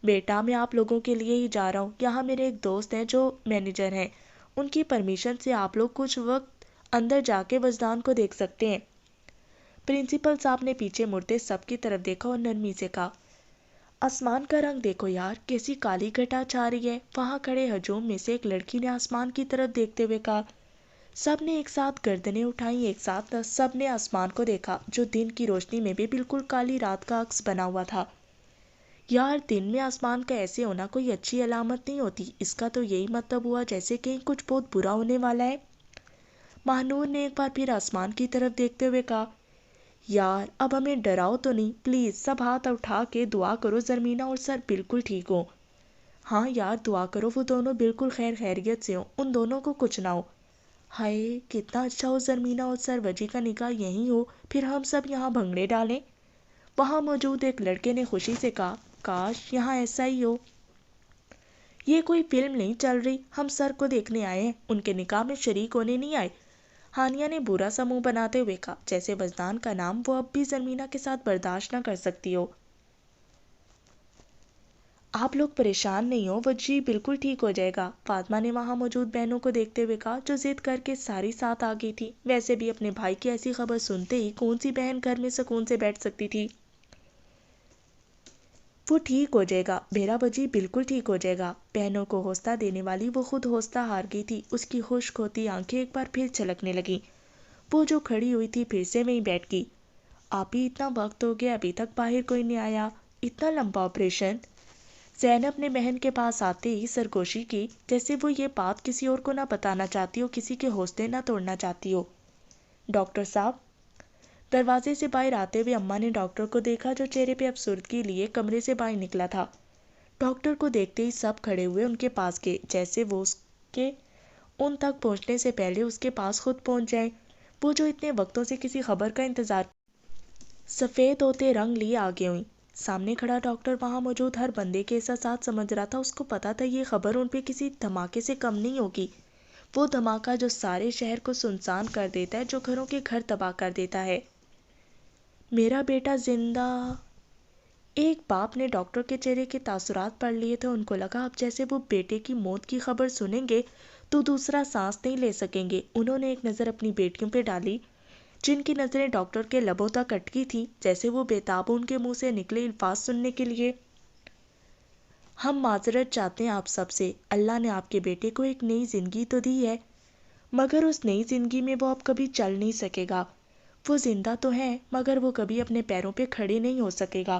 بیٹا میں آپ لوگوں کے لیے ہی جا رہا ہوں، یہاں میرے ایک دوست ہیں جو مینیجر ہیں، ان کی پرمیشن سے آپ لوگ کچھ وقت اندر جا کے وزدان کو دیکھ سکتے ہیں۔ پرنسپل صاحب نے پیچھے مڑتے سب کی طرف دیکھا اور نرمی سے کہا، آسمان کا رنگ دیکھو یار، کیسی کالی گھٹا چھا رہی ہے۔ وہاں کھڑے ہجوم میں سے ایک لڑکی نے آسمان کی طرف دیکھتے ہوئے کہا۔ سب نے ایک ساتھ گردنیں اٹھائیں، ایک ساتھ سب نے آسمان کو دیکھا جو دن کی روشنی میں بھی بالکل کالی رات کا عکس بنا ہوا تھا۔ یار دن میں آسمان کا ایسے ہونا کوئی اچھی علامت نہیں ہوتی، اس کا تو یہی مطلب ہوا جیسے کہیں کچھ بہت برا ہونے والا ہے۔ ماہنور نے ایک بار پھر آسمان کی طرف دیکھتے ہوئے کہا، یار اب ہمیں ڈراؤ تو نہیں، پلیز سب ہاتھ اٹھا کے دعا کرو زرمینہ اور سر بالکل ٹھیک ہو۔ ہاں یار دعا کرو وہ دونوں بالکل خیر خیریت سے ہوں، ان دونوں کو کچھ نہ ہو۔ ہائے کتنا اچھا ہو زرمینہ اور سر وجی کا نکاح یہیں ہو، پھر ہم سب یہاں بھنگڑے ڈالیں۔ وہاں موجود ایک لڑکے نے خوشی سے کہا، کاش یہاں ایسا ہی ہو۔ یہ کوئی فلم نہیں چل رہی، ہم سر کو دیکھنے آئے ہیں، ان کے نکاح میں شریک ہونے نہیں آئے۔ ہانیہ نے برا سا منہ بناتے ہوئے کہا، جیسے وزدان کا نام وہ اب بھی زرمینہ کے ساتھ برداشت نہ کر سکتی ہو۔ آپ لوگ پریشان نہیں ہو، وجی بالکل ٹھیک ہو جائے گا، فاطمہ نے وہاں موجود بہنوں کو دیکھتے ہوئے کہا جو ضد کر کے ساری ساتھ آ گئی تھی۔ ویسے بھی اپنے بھائی کی ایسی خبر سنتے ہی کون سی بہن گھر میں سکون سے بیٹھ سکتی تھی۔ وہ ٹھیک ہو جائے گا بیرا بجی، بالکل ٹھیک ہو جائے گا۔ بہنوں کو حوصلہ دینے والی وہ خود حوصلہ ہار گئی تھی، اس کی خشک ہوتی آنکھیں ایک بار پھر چھلکنے لگیں۔ وہ جو کھڑی ہوئی تھی پھر سے وہیں بیٹھ گئی۔ آپی اتنا وقت ہو گیا ابھی تک باہر کوئی نہیں آیا، اتنا لمبا آپریشن؟ زینب نے بہن کے پاس آتے ہی سرگوشی کی، جیسے وہ یہ بات کسی اور کو نہ بتانا چاہتی ہو، کسی کے حوصلے نہ توڑنا چاہتی ہو۔ ڈاکٹر صاحب دروازے سے باہر آتے ہوئے اماں نے ڈاکٹر کو دیکھا جو چہرے پہ افسردگی لیے کمرے سے باہر نکلا تھا۔ ڈاکٹر کو دیکھتے ہی سب کھڑے ہوئے ان کے پاس گئے، جیسے وہ اس کے ان تک پہنچنے سے پہلے اس کے پاس خود پہنچ جائیں، وہ جو اتنے وقتوں سے کسی خبر کا انتظار۔ سفید ہوتے رنگ لیے آگے ہوئیں۔ سامنے کھڑا ڈاکٹر وہاں موجود ہر بندے کے احساسات سمجھ رہا تھا، اس کو پتا تھا یہ خبر ان پہ کسی دھماکے سے کم نہیں ہوگی، وہ دھماکہ جو سارے شہر کو سنسان کر دیتا ہے، جو گھروں کے گھر تباہ کر دیتا ہے۔ میرا بیٹا زندہ؟ ایک باپ نے ڈاکٹر کے چہرے کے تاثرات پڑھ لیے تھے، ان کو لگا اب جیسے وہ بیٹے کی موت کی خبر سنیں گے تو دوسرا سانس نہیں لے سکیں گے۔ انہوں نے ایک نظر اپنی بیٹیوں پہ ڈالی جن کی نظریں ڈاکٹر کے لبوں تک اٹکی تھیں، جیسے وہ بےتاب ان کے منہ سے نکلے الفاظ سننے کے لیے۔ ہم معذرت چاہتے ہیں آپ سب سے، اللہ نے آپ کے بیٹے کو ایک نئی زندگی تو دی ہے، مگر اس نئی زندگی میں وہ اب کبھی چل نہیں سکے گا۔ وہ زندہ تو ہے مگر وہ کبھی اپنے پیروں پہ کھڑے نہیں ہو سکے گا۔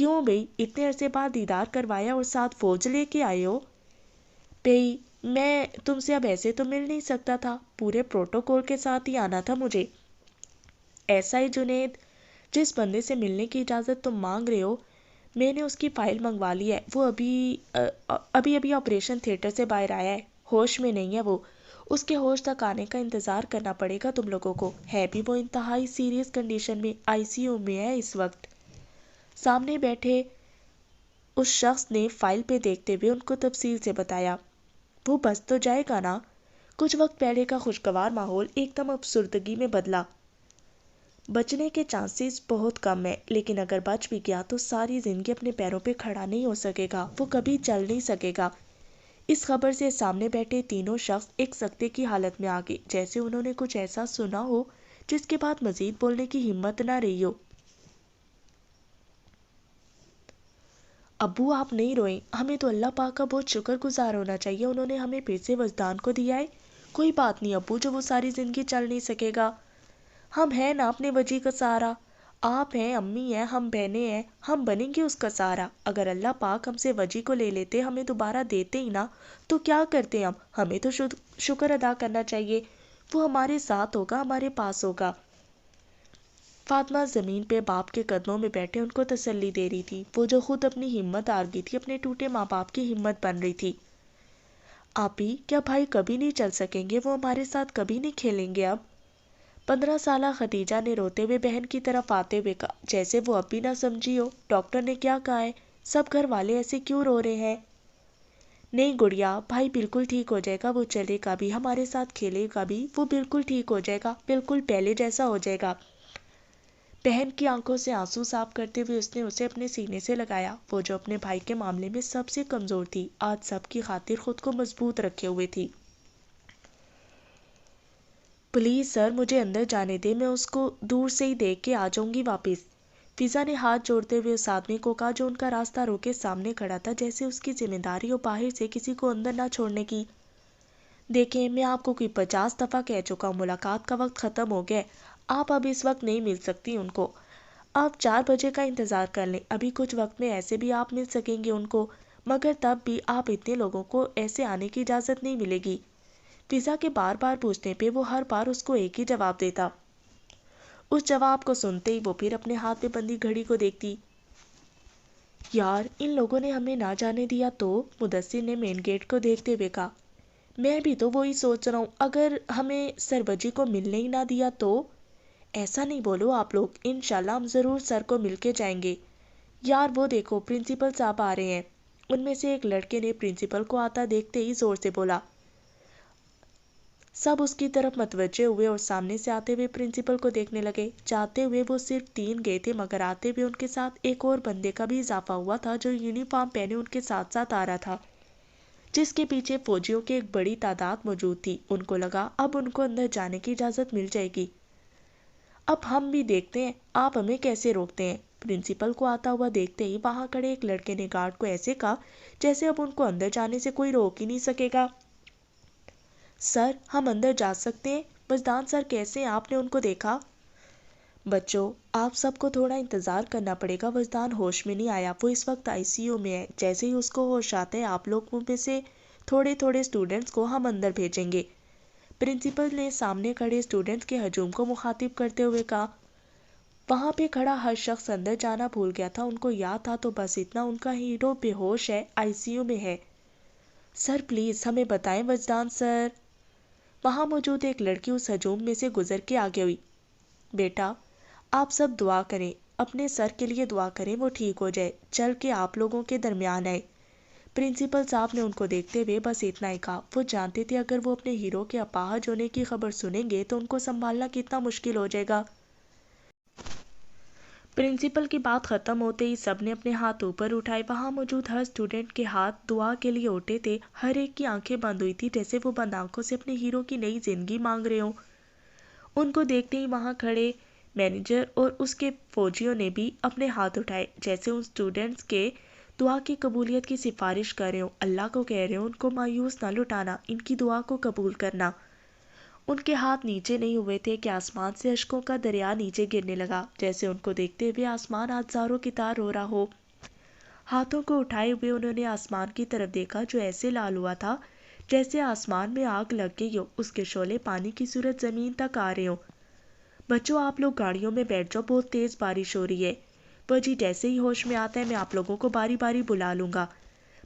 کیوں بھئی، اتنے عرصے بعد دیدار کروایا اور ساتھ فوج لے کے آئے ہو؟ بھئی میں تم سے اب ایسے تو مل نہیں سکتا تھا، پورے پروٹوکول کے ساتھ ہی آنا تھا مجھے۔ ایسا ہی جنید، جس بندے سے ملنے کی اجازت تم مانگ رہے ہو، میں نے اس کی فائل منگوا لی ہے، وہ ابھی آپریشن تھیٹر سے باہر آیا ہے، ہوش میں نہیں ہے وہ، اس کے ہوش تک آنے کا انتظار کرنا پڑے گا تم لوگوں کو، ہے بھی وہ انتہائی سیریس کنڈیشن میں، آئی سی یو میں ہے اس وقت۔ سامنے بیٹھے اس شخص نے فائل پہ دیکھتے ہوئے ان کو تفصیل سے بتایا۔ وہ بچ تو جائے گا نا؟ کچھ وقت پہلے کا خوشگوار ماحول ایک دم افسردگی میں بدلا۔ بچنے کے چانسز بہت کم ہے، لیکن اگر بچ بھی گیا تو ساری زندگی اپنے پیروں پہ کھڑا نہیں ہو سکے گا، وہ کبھی چل نہیں سکے گا۔ اس خبر سے سامنے بیٹھے تینوں شخص ایک سکتے کی حالت میں آ گئے، جیسے انہوں نے کچھ ایسا سنا ہو جس کے بعد مزید بولنے کی ہمت نہ رہی ہو۔ ابو آپ نہیں روئیں، ہمیں تو اللہ پاک کا بہت شکر گزار ہونا چاہیے، انہوں نے ہمیں پھر سے وجدان کو دیا ہے۔ کوئی بات نہیں ابو، جو وہ ساری زندگی چل نہیں سکے گا، ہم ہیں نا اپنے وجی کا سہارا، آپ ہیں، امی ہیں، ہم بہنیں ہیں، ہم بنیں گے اس کا سہارا۔ اگر اللہ پاک ہم سے وجی کو لے لیتے، ہمیں دوبارہ دیتے ہی نا، تو کیا کرتے ہم؟ ہمیں تو شکر ادا کرنا چاہیے، وہ ہمارے ساتھ ہوگا، ہمارے پاس ہوگا۔ فاطمہ زمین پہ باپ کے قدموں میں بیٹھے ان کو تسلی دے رہی تھی، وہ جو خود اپنی ہمت ہار گئی تھی، اپنے ٹوٹے ماں باپ کی ہمت بن رہی تھی۔ آپی، کیا بھائی کبھی نہیں چل سکیں گے؟ وہ ہمارے ساتھ کبھی نہیں کھیلیں گے اب؟ 15 سالہ خدیجہ نے روتے ہوئے بہن کی طرف آتے ہوئے کہا، جیسے وہ اب بھی نہ سمجھی ہو۔ ڈاکٹر نے کیا کہا ہے؟ سب گھر والے ایسے کیوں رو رہے ہیں؟ نہیں گڑیا، بھائی بالکل ٹھیک ہو جائے گا، وہ چلے گا بھی، ہمارے ساتھ کھیلے گا بھی، وہ بالکل ٹھیک ہو جائے گا، بالکل پہلے جیسا ہو جائے گا۔ بہن کی آنکھوں سے آنسو صاف کرتے ہوئے اس نے اسے اپنے سینے سے لگایا۔ وہ جو اپنے بھائی کے معاملے میں سب سے کمزور تھی، آج سب کی خاطر خود کو مضبوط رکھے ہوئے تھی۔ پلیز سر، مجھے اندر جانے دے، میں اس کو دور سے ہی دیکھ کے آ جاؤں گی واپس۔ فضا نے ہاتھ جوڑتے ہوئے اس آدمی کو کہا جو ان کا راستہ روکے سامنے کھڑا تھا، جیسے اس کی ذمہ داری ہو باہر سے کسی کو اندر نہ چھوڑنے کی۔ دیکھیں، میں آپ کو کوئی 50 دفعہ کہہ چکا ہوں، ملاقات کا وقت ختم ہو گیا، آپ اب اس وقت نہیں مل سکتی ان کو، آپ 4 بجے کا انتظار کر لیں، ابھی کچھ وقت میں ایسے بھی آپ مل سکیں گے ان کو، مگر تب بھی آپ اتنے لوگوں کو ایسے آنے کی اجازت نہیں ملے گی۔ فضا کے بار بار پوچھنے پہ وہ ہر بار اس کو ایک ہی جواب دیتا۔ اس جواب کو سنتے ہی وہ پھر اپنے ہاتھ میں بندی گھڑی کو دیکھتی۔ یار، ان لوگوں نے ہمیں نہ جانے دیا تو؟ مدثر نے مین گیٹ کو دیکھتے ہوئے کہا۔ میں بھی تو وہی سوچ رہا ہوں، اگر ہمیں سربجی کو ملنے ہی نہ دیا تو؟ ایسا نہیں بولو آپ لوگ، انشاءاللہ ہم ضرور سر کو مل کے جائیں گے۔ یار وہ دیکھو، پرنسپل صاحب آ رہے ہیں۔ ان میں سے ایک لڑکے نے پرنسپل کو آتا دیکھتے ہی زور سے بولا۔ سب اس کی طرف متوجہ ہوئے اور سامنے سے آتے ہوئے پرنسپل کو دیکھنے لگے۔ جاتے ہوئے وہ صرف 3 گئے تھے، مگر آتے ہوئے ان کے ساتھ ایک اور بندے کا بھی اضافہ ہوا تھا جو یونیفارم پہنے ان کے ساتھ ساتھ آ رہا تھا، جس کے پیچھے فوجیوں کی ایک بڑی تعداد موجود تھی۔ ان کو لگا اب ان کو اندر جانے کی اجازت مل جائے گی۔ اب ہم بھی دیکھتے ہیں آپ ہمیں کیسے روکتے ہیں۔ پرنسپل کو آتا ہوا دیکھتے ہی وہاں کھڑے ایک لڑکے نے گارڈ کو ایسے کہا جیسے اب ان کو اندر جانے سے کوئی روک ہی نہیں سکے گا۔ سر، ہم اندر جا سکتے ہیں؟ وجدان سر کیسے ہیں؟ آپ نے ان کو دیکھا؟ بچوں، آپ سب کو تھوڑا انتظار کرنا پڑے گا، وجدان ہوش میں نہیں آیا، وہ اس وقت آئی سی یو میں ہے، جیسے ہی اس کو ہوش آتا ہے آپ لوگوں میں سے تھوڑے تھوڑے اسٹوڈنٹس کو ہم اندر بھیجیں گے۔ پرنسپل نے سامنے کھڑے اسٹوڈنٹس کے ہجوم کو مخاطب کرتے ہوئے کہا۔ وہاں پہ کھڑا ہر شخص اندر جانا بھول گیا تھا، ان کو یاد تھا تو بس اتنا، ان کا ہیرو بے ہوش ہے، آئی سی یو میں ہے۔ سر پلیز ہمیں بتائیں وجدان سر۔ وہاں موجود ایک لڑکی اس ہجوم میں سے گزر کے آگے ہوئی۔ بیٹا، آپ سب دعا کریں، اپنے سر کے لیے دعا کریں وہ ٹھیک ہو جائے، چل کے آپ لوگوں کے درمیان آئے۔ پرنسپل صاحب نے ان کو دیکھتے ہوئے بس اتنا ہی کہا، وہ جانتے تھے اگر وہ اپنے ہیرو کے اپاہج ہونے کی خبر سنیں گے تو ان کو سنبھالنا کتنا مشکل ہو جائے گا۔ پرنسپل کی بات ختم ہوتے ہی سب نے اپنے ہاتھ اوپر اٹھائے۔ وہاں موجود ہر اسٹوڈنٹ کے ہاتھ دعا کے لیے اٹھے تھے، ہر ایک کی آنکھیں بند ہوئی تھی جیسے وہ بند آنکھوں سے اپنے ہیرو کی نئی زندگی مانگ رہے ہوں۔ ان کو دیکھتے ہی وہاں کھڑے مینیجر اور اس کے فوجیوں نے بھی اپنے ہاتھ اٹھائے، جیسے ان اسٹوڈنٹس کے دعا کی قبولیت کی سفارش کر رہے ہوں، اللہ کو کہہ رہے ہوں ان کو مایوس نہ لٹانا، ان کی دعا کو قبول کرنا۔ ان کے ہاتھ نیچے نہیں ہوئے تھے کہ آسمان سے اشکوں کا دریا نیچے گرنے لگا، جیسے ان کو دیکھتے ہوئے آسمان آج زاروں کی طرح رو رہا ہو۔ ہاتھوں کو اٹھائے ہوئے انہوں نے آسمان کی طرف دیکھا جو ایسے لال ہوا تھا جیسے آسمان میں آگ لگ گئی ہو، اس کے شعلے پانی کی صورت زمین تک آ رہے ہوں۔ بچوں آپ لوگ گاڑیوں میں بیٹھ جاؤ، بہت تیز بارش ہو رہی ہے۔ وہ جی جیسے ہی ہوش میں آتا ہے میں آپ لوگوں کو باری باری بلا لوں گا،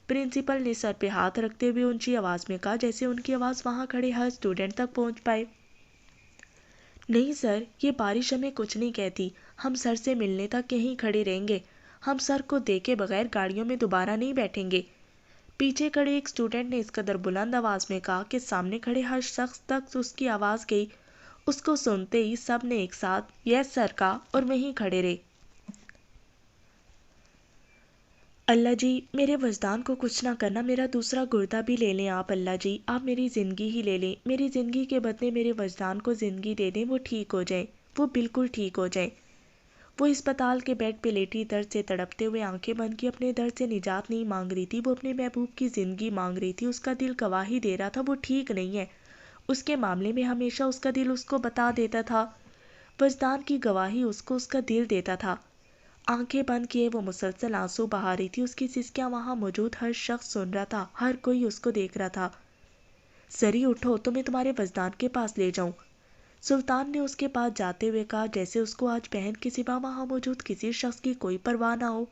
پرنسپل نے سر پہ ہاتھ رکھتے ہوئے اونچی آواز میں کہا، جیسے ان کی آواز وہاں کھڑے ہر اسٹوڈنٹ تک پہنچ پائے۔ نہیں سر، یہ بارش ہمیں کچھ نہیں کہتی، ہم سر سے ملنے تک یہیں کھڑے رہیں گے، ہم سر کو دیکھے بغیر گاڑیوں میں دوبارہ نہیں بیٹھیں گے۔ پیچھے کھڑے ایک اسٹوڈنٹ نے اس قدر بلند آواز میں کہا کہ سامنے کھڑے ہر شخص تک اس کی آواز گئی۔ اس کو سنتے ہی سب نے ایک ساتھ یس سر کہا اور وہیں کھڑے رہے۔ اللہ جی میرے وجدان کو کچھ نہ کرنا، میرا دوسرا گردہ بھی لے لیں آپ، اللہ جی آپ میری زندگی ہی لے لیں، میری زندگی کے بدلے میرے وجدان کو زندگی دے دیں، وہ ٹھیک ہو جائیں، وہ بالکل ٹھیک ہو جائیں۔ وہ اسپتال کے بیڈ پہ لیٹی درد سے تڑپتے ہوئے آنکھیں بند کی اپنے درد سے نجات نہیں مانگ رہی تھی، وہ اپنے محبوب کی زندگی مانگ رہی تھی۔ اس کا دل گواہی دے رہا تھا وہ ٹھیک نہیں ہے، اس کے معاملے میں ہمیشہ اس کا دل اس کو بتا دیتا تھا، وجدان کی گواہی اس کو اس کا دل دیتا تھا۔ آنکھیں بند کیے وہ مسلسل آنسو بہا رہی تھی، اس کی سسکیاں وہاں موجود ہر شخص سن رہا تھا، ہر کوئی اس کو دیکھ رہا تھا۔ سری اٹھو تو میں تمہارے وجدان کے پاس لے جاؤں، سلطان نے اس کے پاس جاتے ہوئے کہا، جیسے اس کو آج بہن کے سوا وہاں موجود کسی شخص کی کوئی پرواہ نہ ہو۔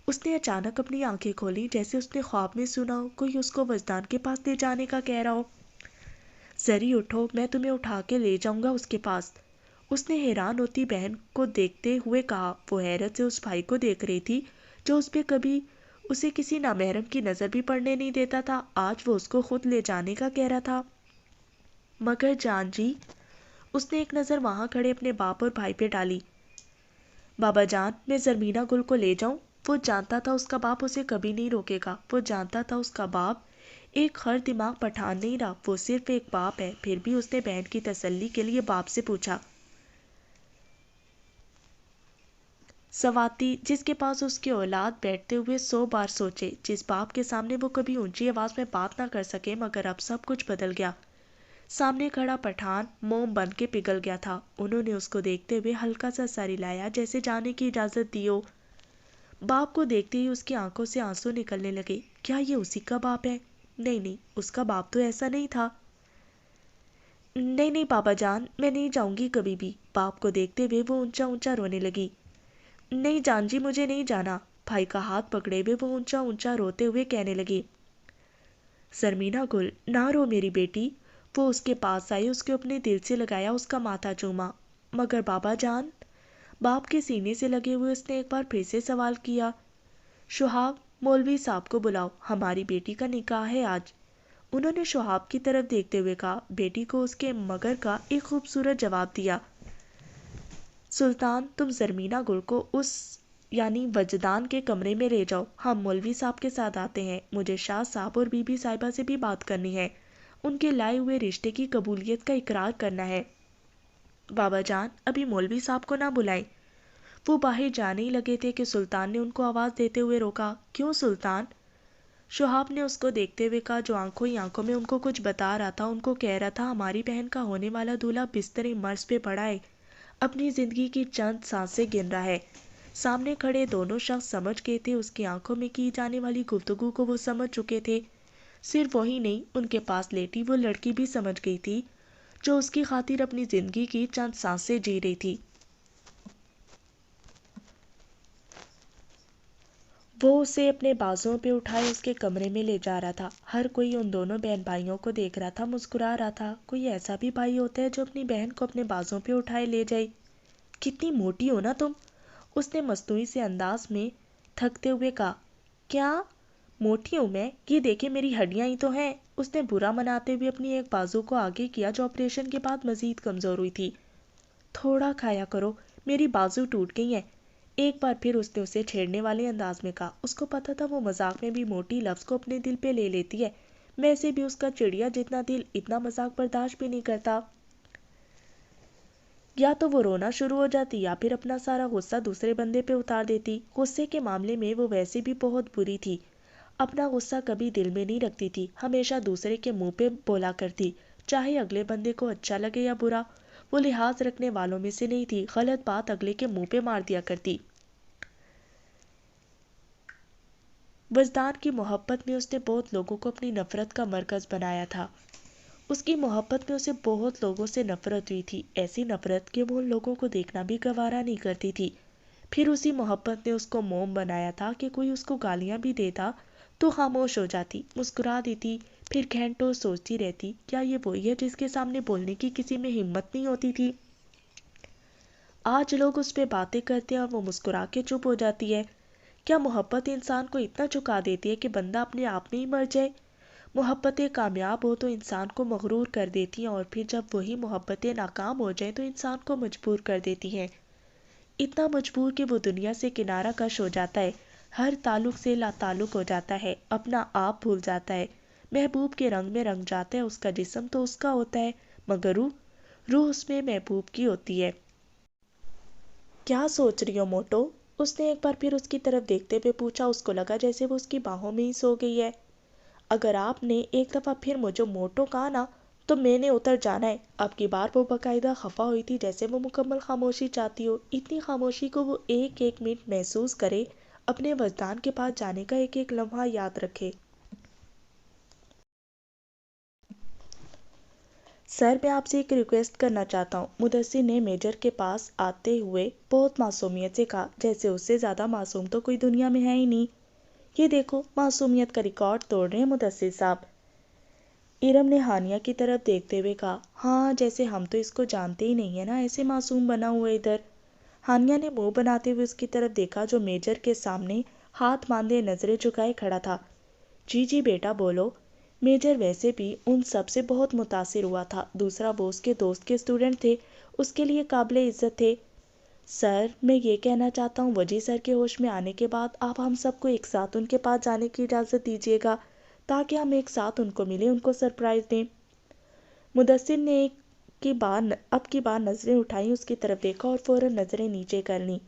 اس نے اچانک اپنی آنکھیں کھولی، جیسے اس نے خواب میں سنا ہو کوئی اس کو وجدان کے پاس لے جانے کا کہہ رہا ہو۔ سری اٹھو، میں تمہیں اٹھا کے لے جاؤں گا اس کے پاس، اس نے حیران ہوتی بہن کو دیکھتے ہوئے کہا۔ وہ حیرت سے اس بھائی کو دیکھ رہی تھی جو اس پہ کبھی اسے کسی نامحرم کی نظر بھی پڑنے نہیں دیتا تھا، آج وہ اس کو خود لے جانے کا کہہ رہا تھا۔ مگر جان جی، اس نے ایک نظر وہاں کھڑے اپنے باپ اور بھائی پہ ڈالی۔ بابا جان میں زرمینا گل کو لے جاؤں؟ وہ جانتا تھا اس کا باپ اسے کبھی نہیں روکے گا، وہ جانتا تھا اس کا باپ ایک خر دماغ پٹھان نہیں رہا، وہ صرف ایک باپ ہے، پھر بھی اس نے بہن کی تسلی کے لیے باپ سے پوچھا۔ سواتی جس کے پاس اس کے اولاد بیٹھتے ہوئے 100 بار سوچے، جس باپ کے سامنے وہ کبھی اونچی آواز میں بات نہ کر سکے، مگر اب سب کچھ بدل گیا۔ سامنے کھڑا پٹھان موم بن کے پگھل گیا تھا، انہوں نے اس کو دیکھتے ہوئے ہلکا سا سر ہلایا جیسے جانے کی اجازت دی ہو۔ باپ کو دیکھتے ہی اس کی آنکھوں سے آنسو نکلنے لگے۔ کیا یہ اسی کا باپ ہے؟ نہیں نہیں، اس کا باپ تو ایسا نہیں تھا۔ نہیں نہیں بابا جان، میں نہیں جاؤں گی کبھی بھی، باپ کو دیکھتے ہوئے وہ اونچا اونچا رونے لگی۔ نہیں جان جی مجھے نہیں جانا، بھائی کا ہاتھ پکڑے ہوئے وہ اونچا اونچا روتے ہوئے کہنے لگی۔ زرمینا گل نہ رو میری بیٹی، وہ اس کے پاس آئی، اس کے اپنے دل سے لگایا، اس کا ماتھا چوما۔ مگر بابا جان، باپ کے سینے سے لگے ہوئے اس نے ایک بار پھر سے سوال کیا۔ شہاب مولوی صاحب کو بلاؤ، ہماری بیٹی کا نکاح ہے آج، انہوں نے شہاب کی طرف دیکھتے ہوئے کہا۔ بیٹی کو اس کے مگر کا ایک خوبصورت جواب دیا۔ سلطان تم زرمینا گل کو اس یعنی وجدان کے کمرے میں لے جاؤ، ہم مولوی صاحب کے ساتھ آتے ہیں، مجھے شاہ صاحب اور بی بی صاحبہ سے بھی بات کرنی ہے، ان کے لائے ہوئے رشتے کی قبولیت کا اقرار کرنا ہے۔ بابا جان ابھی مولوی صاحب کو نہ بلائیں، وہ باہر جانے ہی لگے تھے کہ سلطان نے ان کو آواز دیتے ہوئے روکا۔ کیوں سلطان؟ شہاب نے اس کو دیکھتے ہوئے کہا جو آنکھوں ہی آنکھوں میں ان کو کچھ بتا رہا تھا، ان کو کہہ رہا تھا ہماری بہن کا ہونے والا دولہا بستر مرض پہ پڑا ہے، اپنی زندگی کی چند سانسیں گن رہا ہے۔ سامنے کھڑے دونوں شخص سمجھ گئے تھے، اس کی آنکھوں میں کی جانے والی گفتگو کو وہ سمجھ چکے تھے۔ صرف وہی نہیں، ان کے پاس لیٹی وہ لڑکی بھی سمجھ گئی تھی جو اس کی خاطر اپنی زندگی کی چند سانسیں جی رہی تھی۔ وہ اسے اپنے بازوؤں پہ اٹھائے اس کے کمرے میں لے جا رہا تھا، ہر کوئی ان دونوں بہن بھائیوں کو دیکھ رہا تھا، مسکرا رہا تھا۔ کوئی ایسا بھی بھائی ہوتا ہے جو اپنی بہن کو اپنے بازوؤں پہ اٹھائے لے جائے؟ کتنی موٹی ہو نا تم، اس نے مصنوعی سے انداز میں تھکتے ہوئے کہا۔ کیا موٹی ہوں میں؟ یہ دیکھیں میری ہڈیاں ہی تو ہیں، اس نے برا مناتے ہوئے اپنی ایک بازو کو آگے کیا جو آپریشن کے بعد مزید کمزور ہوئی تھی۔ تھوڑا کھایا کرو، میری بازو ٹوٹ گئی ہیں، ایک بار پھر اس نے اسے چھیڑنے والے انداز میں کہا۔ اس کو پتا تھا وہ مذاق میں بھی موٹی لفظ کو اپنے دل پہ لے لیتی ہے، ویسے بھی اس کا چڑیا جتنا دل اتنا مذاق برداشت بھی نہیں کرتا۔ یا تو وہ رونا شروع ہو جاتی یا پھر اپنا سارا غصہ دوسرے بندے پہ اتار دیتی۔ غصے کے معاملے میں وہ ویسے بھی بہت بری تھی، اپنا غصہ کبھی دل میں نہیں رکھتی تھی، ہمیشہ دوسرے کے منہ پہ بولا کرتی، چاہے اگلے بندے کو اچھا لگے یا برا۔ وہ لحاظ رکھنے والوں میں سے نہیں تھی، غلط بات اگلے کے منہ پہ مار دیا کرتی۔ وجدان کی محبت میں اس نے بہت لوگوں کو اپنی نفرت کا مرکز بنایا تھا۔ اس کی محبت میں اسے بہت لوگوں سے نفرت ہوئی تھی، ایسی نفرت کہ وہ ان لوگوں کو دیکھنا بھی گوارا نہیں کرتی تھی۔ پھر اسی محبت نے اس کو موم بنایا تھا کہ کوئی اس کو گالیاں بھی دیتا تو خاموش ہو جاتی، مسکرا دیتی، پھر گھنٹوں سوچتی رہتی کیا یہ وہی ہے جس کے سامنے بولنے کی کسی میں ہمت نہیں ہوتی تھی۔ آج لوگ اس پہ باتیں کرتے ہیں اور وہ مسکرا کے چپ ہو جاتی ہے۔ کیا محبت انسان کو اتنا چکا دیتی ہے کہ بندہ اپنے آپ میں ہی مر جائے؟ محبتیں کامیاب ہو تو انسان کو مغرور کر دیتی ہیں، اور پھر جب وہی محبتیں ناکام ہو جائیں تو انسان کو مجبور کر دیتی ہیں، اتنا مجبور کہ وہ دنیا سے کنارہ کش ہو جاتا ہے، ہر تعلق سے لا تعلق ہو جاتا ہے، اپنا آپ بھول جاتا ہے، محبوب کے رنگ میں رنگ جاتا ہے۔ اس کا جسم تو اس کا ہوتا ہے مگر روح اس میں محبوب کی ہوتی ہے۔ کیا سوچ رہی ہو موٹو؟ اس نے ایک بار پھر اس کی طرف دیکھتے ہوئے پوچھا۔ اس کو لگا جیسے وہ اس کی باہوں میں ہی سو گئی ہے۔ اگر آپ نے ایک دفعہ پھر مجھے موٹو کہا نا تو میں نے اتر جانا ہے۔ اب کی بار وہ باقاعدہ خفا ہوئی تھی، جیسے وہ مکمل خاموشی چاہتی ہو، اتنی خاموشی کو وہ ایک ایک منٹ محسوس کرے، اپنے وجدان کے پاس جانے کا ایک ایک لمحہ یاد رکھے۔ سر، میں آپ سے ایک ریکویسٹ کرنا چاہتا ہوں، مدثر نے میجر کے پاس آتے ہوئے بہت معصومیت سے کہا، جیسے اس سے زیادہ معصوم تو کوئی دنیا میں ہے ہی نہیں۔ یہ دیکھو، معصومیت کا ریکارڈ توڑ رہے ہیں مدثر صاحب۔ ارم نے ہانیہ کی طرف دیکھتے ہوئے کہا، ہاں جیسے ہم تو اس کو جانتے ہی نہیں ہے نا، ایسے معصوم بنا ہوا ادھر۔ ہانیہ نے منہ بناتے ہوئے اس کی طرف دیکھا جو میجر کے سامنے ہاتھ باندھے نظریں جھکائے کھڑا تھا۔ جی جی بیٹا بولو۔ میجر ویسے بھی ان سب سے بہت متاثر ہوا تھا، دوسرا وہ اس کے دوست کے اسٹوڈنٹ تھے، اس کے لیے قابل عزت تھے۔ سر، میں یہ کہنا چاہتا ہوں وجی سر کے ہوش میں آنے کے بعد آپ ہم سب کو ایک ساتھ ان کے پاس جانے کی اجازت دیجیے گا تاکہ ہم ایک ساتھ ان کو ملیں، ان کو سرپرائز دیں۔ مدثر نے اب کی بار نظریں اٹھائیں، اس کی طرف دیکھا اور فوراً نظریں نیچے کر لیں۔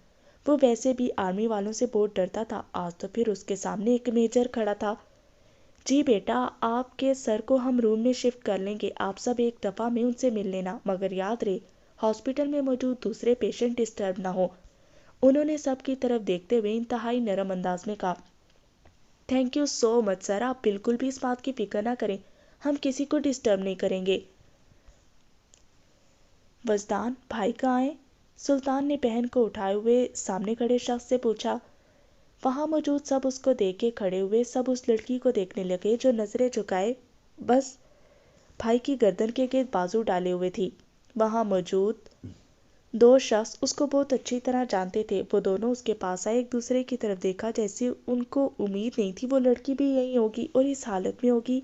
وہ ویسے بھی آرمی والوں سے بہت ڈرتا تھا، آج تو پھر اس کے سامنے ایک میجر کھڑا تھا۔ جی بیٹا، آپ کے سر کو ہم روم میں شفٹ کر لیں گے، آپ سب ایک دفعہ میں ان سے مل لینا، مگر یاد رہے ہاسپٹل میں موجود دوسرے پیشنٹ ڈسٹرب نہ ہو۔ انہوں نے سب کی طرف دیکھتے ہوئے انتہائی نرم انداز میں کہا، تھینک یو سو مچ سر، آپ بالکل بھی اس بات کی فکر نہ کریں، ہم کسی کو ڈسٹرب نہیں کریں گے۔ وجدان بھائی کہاں ہیں؟ سلطان نے بہن کو اٹھائے ہوئے سامنے کھڑے شخص سے پوچھا۔ وہاں موجود سب اس کو دیکھ کے کھڑے ہوئے، سب اس لڑکی کو دیکھنے لگے جو نظریں جھکائے بس بھائی کی گردن کے گرد بازو ڈالے ہوئے تھی۔ وہاں موجود دو شخص اس کو بہت اچھی طرح جانتے تھے، وہ دونوں اس کے پاس آئے، ایک دوسرے کی طرف دیکھا جیسے ان کو امید نہیں تھی وہ لڑکی بھی یہی ہوگی اور اس حالت میں ہوگی۔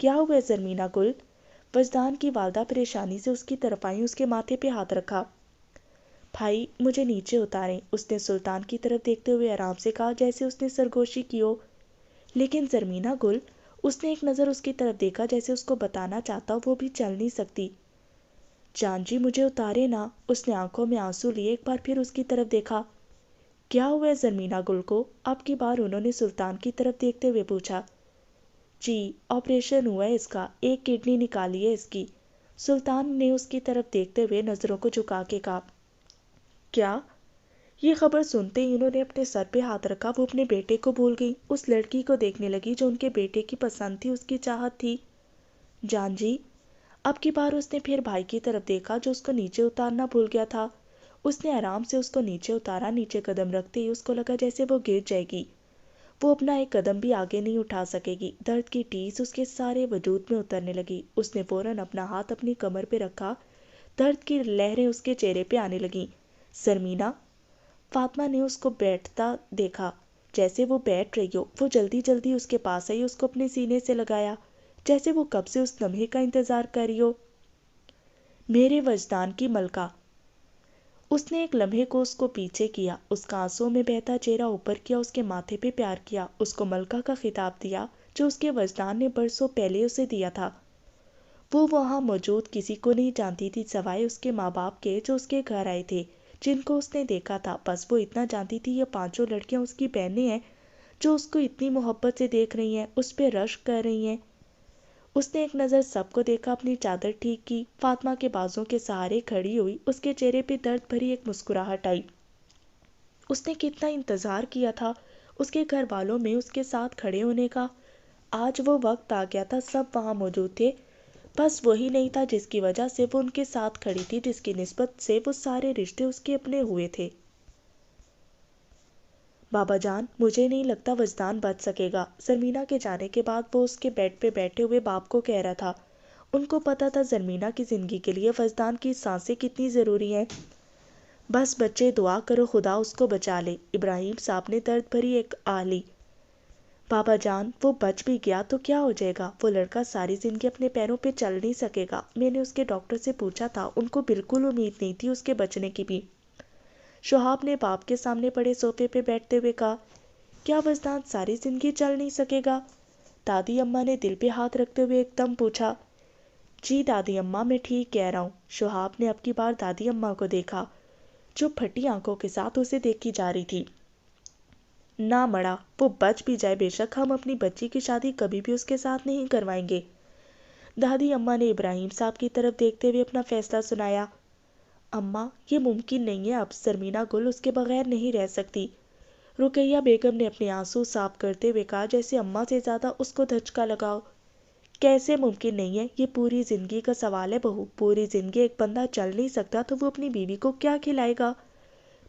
کیا ہوا ہے زرمینہ گل؟ وجدان کی والدہ پریشانی سے اس کی طرف آئی، اس کے ماتھے پہ ہاتھ رکھا۔ بھائی مجھے نیچے اتاریں، اس نے سلطان کی طرف دیکھتے ہوئے آرام سے کہا جیسے اس نے سرگوشی کی ہو۔ لیکن زرمینہ گل، اس نے ایک نظر اس کی طرف دیکھا جیسے اس کو بتانا چاہتا وہ بھی چل نہیں سکتی۔ جان جی مجھے اتارے نا، اس نے آنکھوں میں آنسو لیے ایک بار پھر اس کی طرف دیکھا۔ کیا ہوا ہے زرمینہ گل کو؟ اب کی بار انہوں نے سلطان کی طرف دیکھتے ہوئے پوچھا۔ جی آپریشن ہوا ہے اس کا، ایک کڈنی نکالی ہے اس کی، سلطان نے اس کی طرف دیکھتے ہوئے نظروں کو جھکا کے کہا۔ کیا؟ یہ خبر سنتے ہی انہوں نے اپنے سر پہ ہاتھ رکھا، وہ اپنے بیٹے کو بھول گئی، اس لڑکی کو دیکھنے لگی جو ان کے بیٹے کی پسند تھی، اس کی چاہت تھی۔ جان جی؟ اب کی بار اس نے پھر بھائی کی طرف دیکھا جو اس کو نیچے اتارنا بھول گیا تھا۔ اس نے آرام سے اس کو نیچے اتارا، نیچے قدم رکھتے ہی اس کو لگا جیسے وہ گر جائے گی، وہ اپنا ایک قدم بھی آگے نہیں اٹھا سکے گی، درد کی ٹیس اس کے سارے وجود میں اترنے لگی۔ اس نے فوراً اپنا ہاتھ اپنی کمر پہ رکھا، درد کی لہریں اس کے چہرے پہ آنے لگیں۔ زرمینہ؟ فاطمہ نے اس کو بیٹھتا دیکھا جیسے وہ بیٹھ رہی ہو، وہ جلدی جلدی اس کے پاس آئی، اس کو اپنے سینے سے لگایا جیسے وہ کب سے اس لمحے کا انتظار کر رہی ہو۔ میرے وجدان کی ملکہ! اس نے ایک لمحے کو اس کو پیچھے کیا، اس کا آنسوں میں بہتا چہرہ اوپر کیا، اس کے ماتھے پہ پیار کیا، اس کو ملکہ کا خطاب دیا جو اس کے وجدان نے برسوں پہلے اسے دیا تھا۔ وہ وہاں موجود کسی کو نہیں جانتی تھی سوائے اس کے ماں باپ کے جو اس کے گھر آئے تھے، جن کو اس نے دیکھا تھا، بس وہ اتنا جانتی تھی یہ پانچوں لڑکیاں اس کی بہنیں ہیں جو اس کو اتنی محبت سے دیکھ رہی ہیں، اس پہ رشک کر رہی ہیں۔ اس نے ایک نظر سب کو دیکھا، اپنی چادر ٹھیک کی، فاطمہ کے بازوں کے سہارے کھڑی ہوئی، اس کے چہرے پہ درد بھری ایک مسکراہٹ آئی۔ اس نے کتنا انتظار کیا تھا، اس کے گھر والوں میں اس کے ساتھ کھڑے ہونے کا۔ آج وہ وقت آ گیا تھا، سب وہاں موجود تھے، بس وہی نہیں تھا جس کی وجہ سے وہ ان کے ساتھ کھڑی تھی، جس کی نسبت سے وہ سارے رشتے اس کے اپنے ہوئے تھے۔ بابا جان، مجھے نہیں لگتا وجدان بچ سکے گا، زرمینہ کے جانے کے بعد وہ اس کے بیڈ پہ بیٹھے ہوئے باپ کو کہہ رہا تھا۔ ان کو پتا تھا زرمینہ کی زندگی کے لیے وجدان کی سانسیں کتنی ضروری ہیں۔ بس بچے دعا کرو خدا اس کو بچا لے، ابراہیم صاحب نے درد بھری ایک آہ لی۔ بابا جان، وہ بچ بھی گیا تو کیا ہو جائے گا؟ وہ لڑکا ساری زندگی اپنے پیروں پہ چل نہیں سکے گا۔ میں نے اس کے ڈاکٹر سے پوچھا تھا، ان کو بالکل امید نہیں تھی اس کے بچنے کی بھی۔ شہاب نے باپ کے سامنے پڑے صوفے پہ بیٹھتے ہوئے کہا، کیا وجدان ساری زندگی چل نہیں سکے گا؟ دادی اماں نے دل پہ ہاتھ رکھتے ہوئے ایک دم پوچھا۔ جی دادی اماں، میں ٹھیک کہہ رہا ہوں۔ شہاب نے اب کی بار دادی اماں کو دیکھا، جو پھٹی آنکھوں کے ساتھ اسے دیکھی جا رہی تھی۔ نہ مڑا، وہ بچ بھی جائے بے شک ہم اپنی بچی کی شادی کبھی بھی اس کے ساتھ نہیں کروائیں گے۔ دادی اماں نے ابراہیم صاحب کی طرف دیکھتے ہوئے اپنا فیصلہ سنایا۔ اماں، یہ ممکن نہیں ہے، اب زرمینہ گل اس کے بغیر نہیں رہ سکتی۔ رقیہ بیگم نے اپنے آنسو صاف کرتے ہوئے کہا، جیسے اماں سے زیادہ اس کو دھچکا لگاؤ۔ کیسے ممکن نہیں ہے؟ یہ پوری زندگی کا سوال ہے بہو، پوری زندگی ایک بندہ چل نہیں سکتا تو وہ اپنی بیوی کو کیا کھلائے گا؟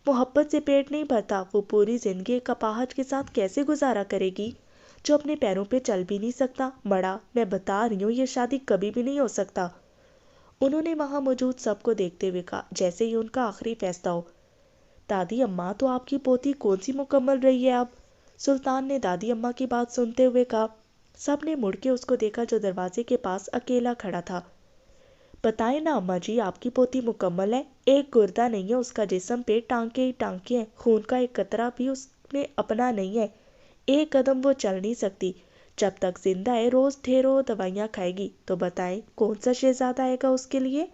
محبت سے پیٹ نہیں بھرتا، وہ پوری زندگی ایک اپاہج کے ساتھ کیسے گزارا کرے گی جو اپنے پیروں پہ چل بھی نہیں سکتا؟ مڑا، میں بتا رہی ہوں، یہ شادی کبھی بھی نہیں ہو سکتا۔ انہوں نے وہاں موجود سب کو دیکھتے ہوئے کہا، جیسے یہ ان کا آخری فیصلہ ہو۔ دادی اماں، تو آپ کی پوتی کون سی مکمل رہی ہے اب؟ سلطان نے دادی اماں کی بات سنتے ہوئے کہا۔ سب نے مڑ کے اس کو دیکھا جو دروازے کے پاس اکیلا کھڑا تھا۔ بتائیں نا اماں جی، آپ کی پوتی مکمل ہے، ایک گردہ نہیں ہے اس کا جسم پہ، ٹانکے ہی ٹانکے ہیں، خون کا ایک قطرہ بھی اس میں اپنا نہیں ہے، ایک قدم وہ چل نہیں سکتی، جب تک زندہ ہے روز ڈھیروں دوائیاں کھائے گی۔ تو بتائیں کون سا شہزادہ آئے گا اس کے لیے؟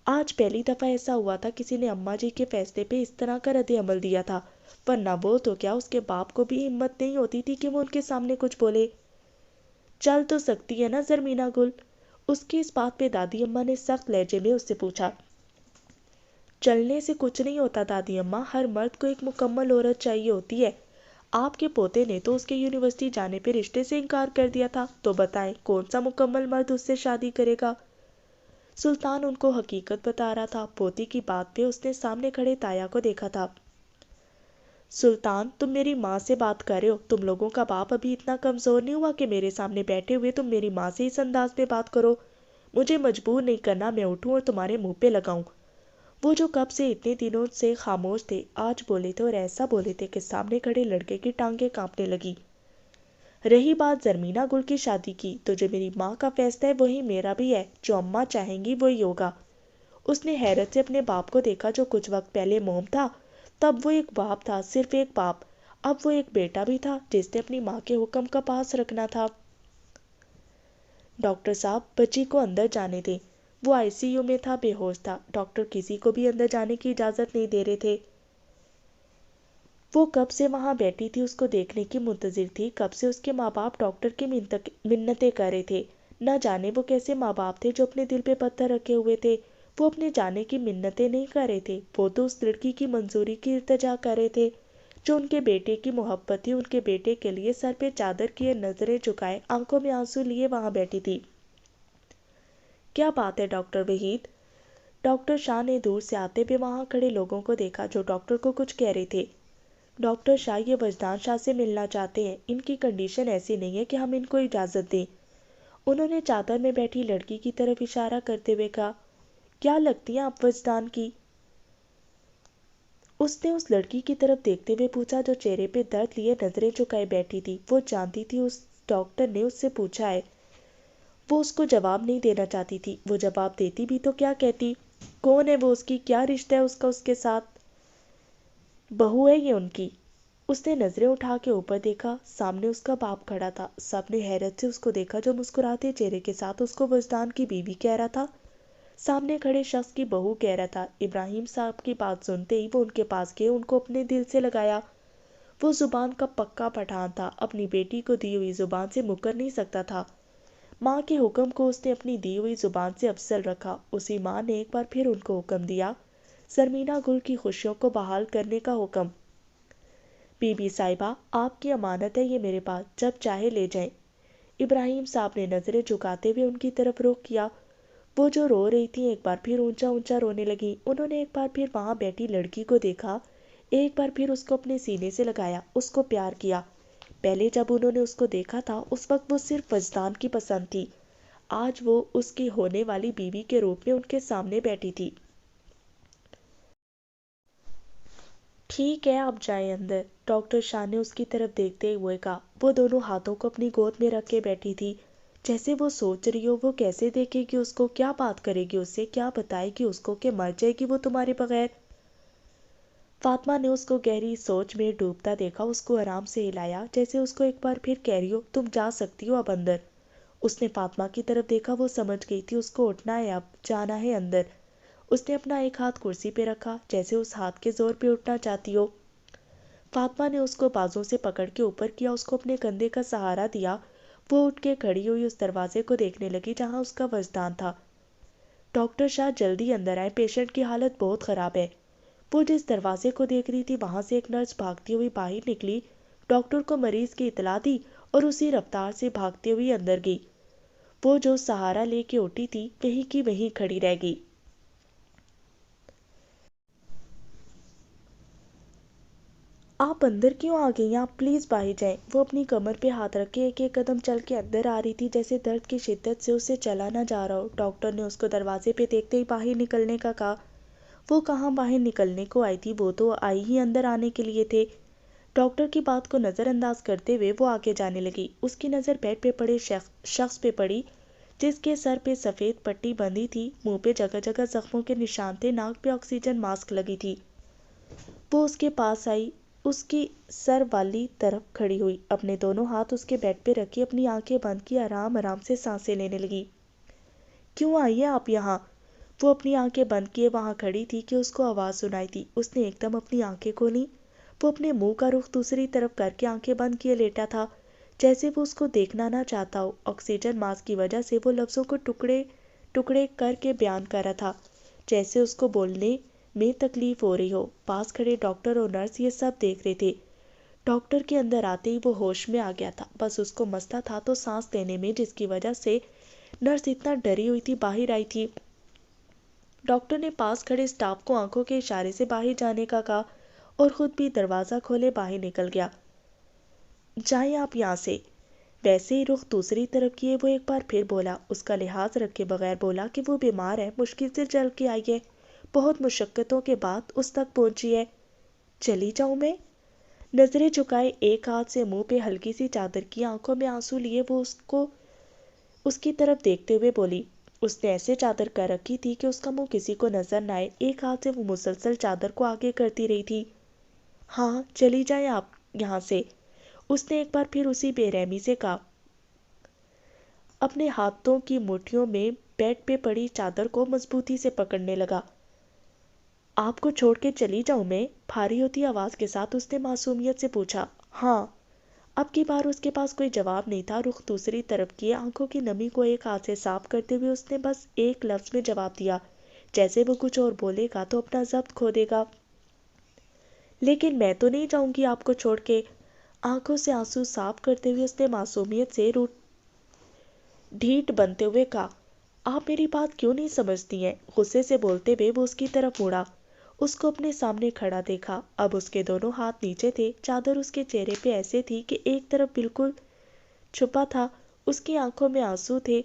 آج پہلی دفعہ ایسا ہوا تھا کسی نے اماں جی کے فیصلے پہ اس طرح کا رد عمل دیا تھا، ورنہ وہ تو کیا، اس کے باپ کو بھی ہمت نہیں ہوتی تھی کہ وہ ان کے سامنے کچھ بولے۔ چل تو سکتی ہے نا زرمینہ گل؟ اس کی اس بات پہ دادی اماں نے سخت لہجے میں اس سے پوچھا۔ چلنے سے کچھ نہیں ہوتا دادی اماں، ہر مرد کو ایک مکمل عورت چاہیے ہوتی ہے۔ آپ کے پوتے نے تو اس کے یونیورسٹی جانے پہ رشتے سے انکار کر دیا تھا، تو بتائیں کون سا مکمل مرد اس سے شادی کرے گا؟ سلطان ان کو حقیقت بتا رہا تھا۔ پوتی کی بات پہ اس نے سامنے کھڑے تایا کو دیکھا تھا۔ سلطان، تم میری ماں سے بات کر رہے ہو، تم لوگوں کا باپ ابھی اتنا کمزور نہیں ہوا کہ میرے سامنے بیٹھے ہوئے تم میری ماں سے اس انداز میں بات کرو؟ مجھے مجبور نہیں کرنا میں اٹھوں اور تمہارے منہ پہ لگاؤں۔ وہ جو کب سے اتنے دنوں سے خاموش تھے، آج بولے تھے، اور ایسا بولے تھے کہ سامنے کھڑے لڑکے کی ٹانگیں کانپنے لگی۔ رہی بات زرمینہ گل کی شادی کی، تو جو میری ماں کا فیصلہ ہے وہی میرا بھی ہے، جو اماں چاہیں گی وہی ہوگا۔ اس نے حیرت سے اپنے باپ کو دیکھا، جو کچھ وقت پہلے موم تھا، تب وہ ایک باپ تھا، صرف ایک باپ، اب وہ ایک بیٹا بھی تھا جس نے اپنی ماں کے حکم کا پاس رکھنا تھا۔ ڈاکٹر صاحب، بچی کو اندر جانے دیں، وہ آئی سی یو میں تھا، بے ہوش تھا، ڈاکٹر کسی کو بھی اندر جانے کی اجازت نہیں دے رہے تھے۔ وہ کب سے وہاں بیٹھی تھی، اس کو دیکھنے کی منتظر تھی، کب سے اس کے ماں باپ ڈاکٹر کی منتیں کر رہے تھے۔ نہ جانے وہ کیسے ماں باپ تھے جو اپنے دل پہ پتھر رکھے ہوئے تھے، وہ اپنے جانے کی منتیں نہیں کر رہے تھے، وہ تو اس لڑکی کی منظوری کی التجا کر رہے تھے جو ان کے بیٹے کی محبت تھی، ان کے بیٹے کے لیے سر پہ چادر کیے، نظریں جھکائے، آنکھوں میں آنسو لیے وہاں بیٹھی تھی۔ کیا بات ہے ڈاکٹر وحید؟ ڈاکٹر شاہ نے دور سے آتے ہوئے وہاں کھڑے لوگوں کو دیکھا جو ڈاکٹر کو کچھ کہہ رہے تھے۔ ڈاکٹر شاہ، یہ وجدان شاہ سے ملنا چاہتے ہیں، ان کی کنڈیشن ایسی نہیں ہے کہ ہم ان کو اجازت دیں۔ انہوں نے چادر میں بیٹھی لڑکی کی طرف اشارہ کرتے ہوئے کہا، کیا لگتی ہیں آپ وجدان کی؟ اس نے اس لڑکی کی طرف دیکھتے ہوئے پوچھا جو چہرے پہ درد لیے نظریں جھکائے بیٹھی تھی۔ وہ جانتی تھی اس ڈاکٹر نے اس سے پوچھا ہے۔ وہ اس کو جواب نہیں دینا چاہتی تھی، وہ جواب دیتی بھی تو کیا کہتی؟ کون ہے وہ، اس کی کیا رشتہ ہے اس کا اس کے ساتھ؟ بہو ہے یہ ان کی۔ اس نے نظریں اٹھا کے اوپر دیکھا، سامنے اس کا باپ کھڑا تھا۔ سب نے حیرت سے اس کو دیکھا جو مسکراتے چہرے کے ساتھ اس کو وجدان کی بیوی کہہ رہا تھا، سامنے کھڑے شخص کی بہو کہہ رہا تھا۔ ابراہیم صاحب کی بات سنتے ہی وہ ان کے پاس گئے، ان کو اپنے دل سے لگایا۔ وہ زبان کا پکا پٹھان تھا، اپنی بیٹی کو دی ہوئی زبان سے مکر نہیں سکتا تھا۔ ماں کے حکم کو اس نے اپنی دی ہوئی زبان سے افضل رکھا۔ اسی ماں نے ایک بار پھر ان کو حکم دیا، زرمینہ گل کی خوشیوں کو بحال کرنے کا حکم۔ بی بی صاحبہ آپ کی امانت ہے یہ میرے پاس، جب چاہے لے جائیں۔ ابراہیم صاحب نے نظریں جھکاتے ہوئے ان کی طرف رخ کیا۔ وہ جو رو رہی تھی ایک بار پھر اونچا اونچا رونے لگی۔ انہوں نے ایک بار پھر وہاں بیٹھی لڑکی کو دیکھا، ایک بار پھر اس کو اپنے سینے سے لگایا، اس کو پیار کیا۔ پہلے جب انہوں نے اس کو دیکھا تھا اس وقت وہ صرف وجدان کی پسند تھی، آج وہ اس کی ہونے والی بیوی کے روپ میں ان کے سامنے بیٹھی تھی۔ ٹھیک ہے آپ جائیں اندر، ڈاکٹر شاہ نے اس کی طرف دیکھتے ہوئے کہا۔ وہ دونوں ہاتھوں کو اپنی گود میں رکھ کے بیٹھی تھی، جیسے وہ سوچ رہی ہو وہ کیسے دیکھے گی اس کو، کیا بات کرے گی اس سے، کیا بتائے گی اس کو کہ مر جائے گی وہ تمہارے بغیر۔ فاطمہ نے اس کو گہری سوچ میں ڈوبتا دیکھا، اس کو آرام سے ہلایا، جیسے اس کو ایک بار پھر کہہ رہی ہو تم جا سکتی ہو اب اندر۔ اس نے فاطمہ کی طرف دیکھا، وہ سمجھ گئی تھی اس کو اٹھنا ہے، اب جانا ہے اندر۔ اس نے اپنا ایک ہاتھ کرسی پہ رکھا، جیسے اس ہاتھ کے زور پہ اٹھنا چاہتی ہو۔ فاطمہ نے اس کو بازوں سے پکڑ کے اوپر کیا، اس کو اپنے کندھے کا سہارا دیا۔ وہ اٹھ کے کھڑی ہوئی اس دروازے کو دیکھنے لگی جہاں اس کا وجدان تھا۔ ڈاکٹر شاہ جلدی اندر آئے، پیشنٹ کی حالت بہت خراب ہے۔ وہ جس دروازے کو دیکھ رہی تھی وہاں سے ایک نرس بھاگتی ہوئی باہر نکلی، ڈاکٹر کو مریض کی اطلاع دی اور اسی رفتار سے بھاگتے ہوئی اندر گئی۔ وہ جو سہارا لے کے اٹھی تھی وہیں کی وہیں کھڑی رہ گئی۔ آپ اندر کیوں آ گئی؟ آپ پلیز باہر جائیں۔ وہ اپنی کمر پہ ہاتھ رکھ کے ایک ایک قدم چل کے اندر آ رہی تھی، جیسے درد کی شدت سے اسے چلا نہ جا رہا ہو۔ ڈاکٹر نے اس کو دروازے پہ دیکھتے ہی باہر نکلنے کا کہا۔ وہ کہاں باہر نکلنے کو آئی تھی، وہ تو آئی ہی اندر آنے کے لیے تھے۔ ڈاکٹر کی بات کو نظر انداز کرتے ہوئے وہ آگے جانے لگی۔ اس کی نظر بیڈ پہ پڑے شخص پہ پڑی، جس کے سر پہ سفید پٹی بندھی تھی، منہ پہ جگہ جگہ زخموں کے نشان تھے، ناک پہ آکسیجن ماسک لگی تھی۔ وہ اس کے پاس آئی، اس کی سر والی طرف کھڑی ہوئی، اپنے دونوں ہاتھ اس کے بیڈ پہ رکھی، اپنی آنکھیں بند کی، آرام آرام سے سانسیں لینے لگی۔ کیوں آئی ہیں آپ یہاں؟ وہ اپنی آنکھیں بند کیے وہاں کھڑی تھی کہ اس کو آواز سنائی تھی۔ اس نے ایک دم اپنی آنکھیں کھولیں۔ وہ اپنے منہ کا رخ دوسری طرف کر کے آنکھیں بند کیے لیٹا تھا، جیسے وہ اس کو دیکھنا نہ چاہتا ہو۔ آکسیجن ماسک کی وجہ سے وہ لفظوں کو ٹکڑے ٹکڑے کر کے بیان کر رہا تھا، جیسے اس کو بولنے میں تکلیف ہو رہی ہو۔ پاس کھڑے ڈاکٹر اور نرس یہ سب دیکھ رہے تھے۔ ڈاکٹر کے اندر آتے ہی وہ ہوش میں آ گیا تھا، بس اس کو مسئلہ تھا تو سانس لینے میں، جس کی وجہ سے نرس اتنا ڈری ہوئی تھی باہر آئی تھی۔ ڈاکٹر نے پاس کھڑے سٹاف کو آنکھوں کے اشارے سے باہر جانے کا کہا اور خود بھی دروازہ کھولے باہر نکل گیا۔ جائیں آپ یہاں سے۔ ویسے ہی رخ دوسری طرف کیے وہ ایک بار پھر بولا، اس کا لحاظ رکھے بغیر بولا کہ وہ بیمار ہے، مشکل سے چل کے آئی ہے، بہت مشقتوں کے بعد اس تک پہنچی ہے۔ چلی جاؤں میں؟ نظریں جھکائے ایک ہاتھ سے منہ پہ ہلکی سی چادر کی، آنکھوں میں آنسو لیے وہ اس کی طرف دیکھتے ہوئے بولی۔ اس نے ایسے چادر کر رکھی تھی کہ اس کا منہ کسی کو نظر نہ آئے، ایک ہاتھ سے وہ مسلسل چادر کو آگے کرتی رہی تھی۔ ہاں چلی جائیں آپ یہاں سے، اس نے ایک بار پھر اسی بے رحمی سے کہا، اپنے ہاتھوں کی مٹھیوں میں بیڈ پہ پڑی چادر کو مضبوطی سے پکڑنے لگا۔ آپ کو چھوڑ کے چلی جاؤں میں؟ بھاری ہوتی آواز کے ساتھ اس نے معصومیت سے پوچھا۔ ہاں۔ اب کی بار اس کے پاس کوئی جواب نہیں تھا، رخ دوسری طرف کیے، آنکھوں کی نمی کو ایک ہاتھ سے صاف کرتے ہوئے اس نے بس ایک لفظ میں جواب دیا، جیسے وہ کچھ اور بولے گا تو اپنا ضبط کھو دے گا۔ لیکن میں تو نہیں جاؤں گی آپ کو چھوڑ کے۔ آنکھوں سے آنسو صاف کرتے ہوئے اس نے معصومیت سے ڈھیٹ بنتے ہوئے کہا، آپ میری بات کیوں نہیں سمجھتی ہیں؟ غصے سے بولتے ہوئے وہ اس کی طرف مڑا، اس کو اپنے سامنے کھڑا دیکھا۔ اب اس کے دونوں ہاتھ نیچے تھے، چادر اس کے چہرے پہ ایسے تھی کہ ایک طرف بالکل چھپا تھا، اس کی آنکھوں میں آنسو تھے۔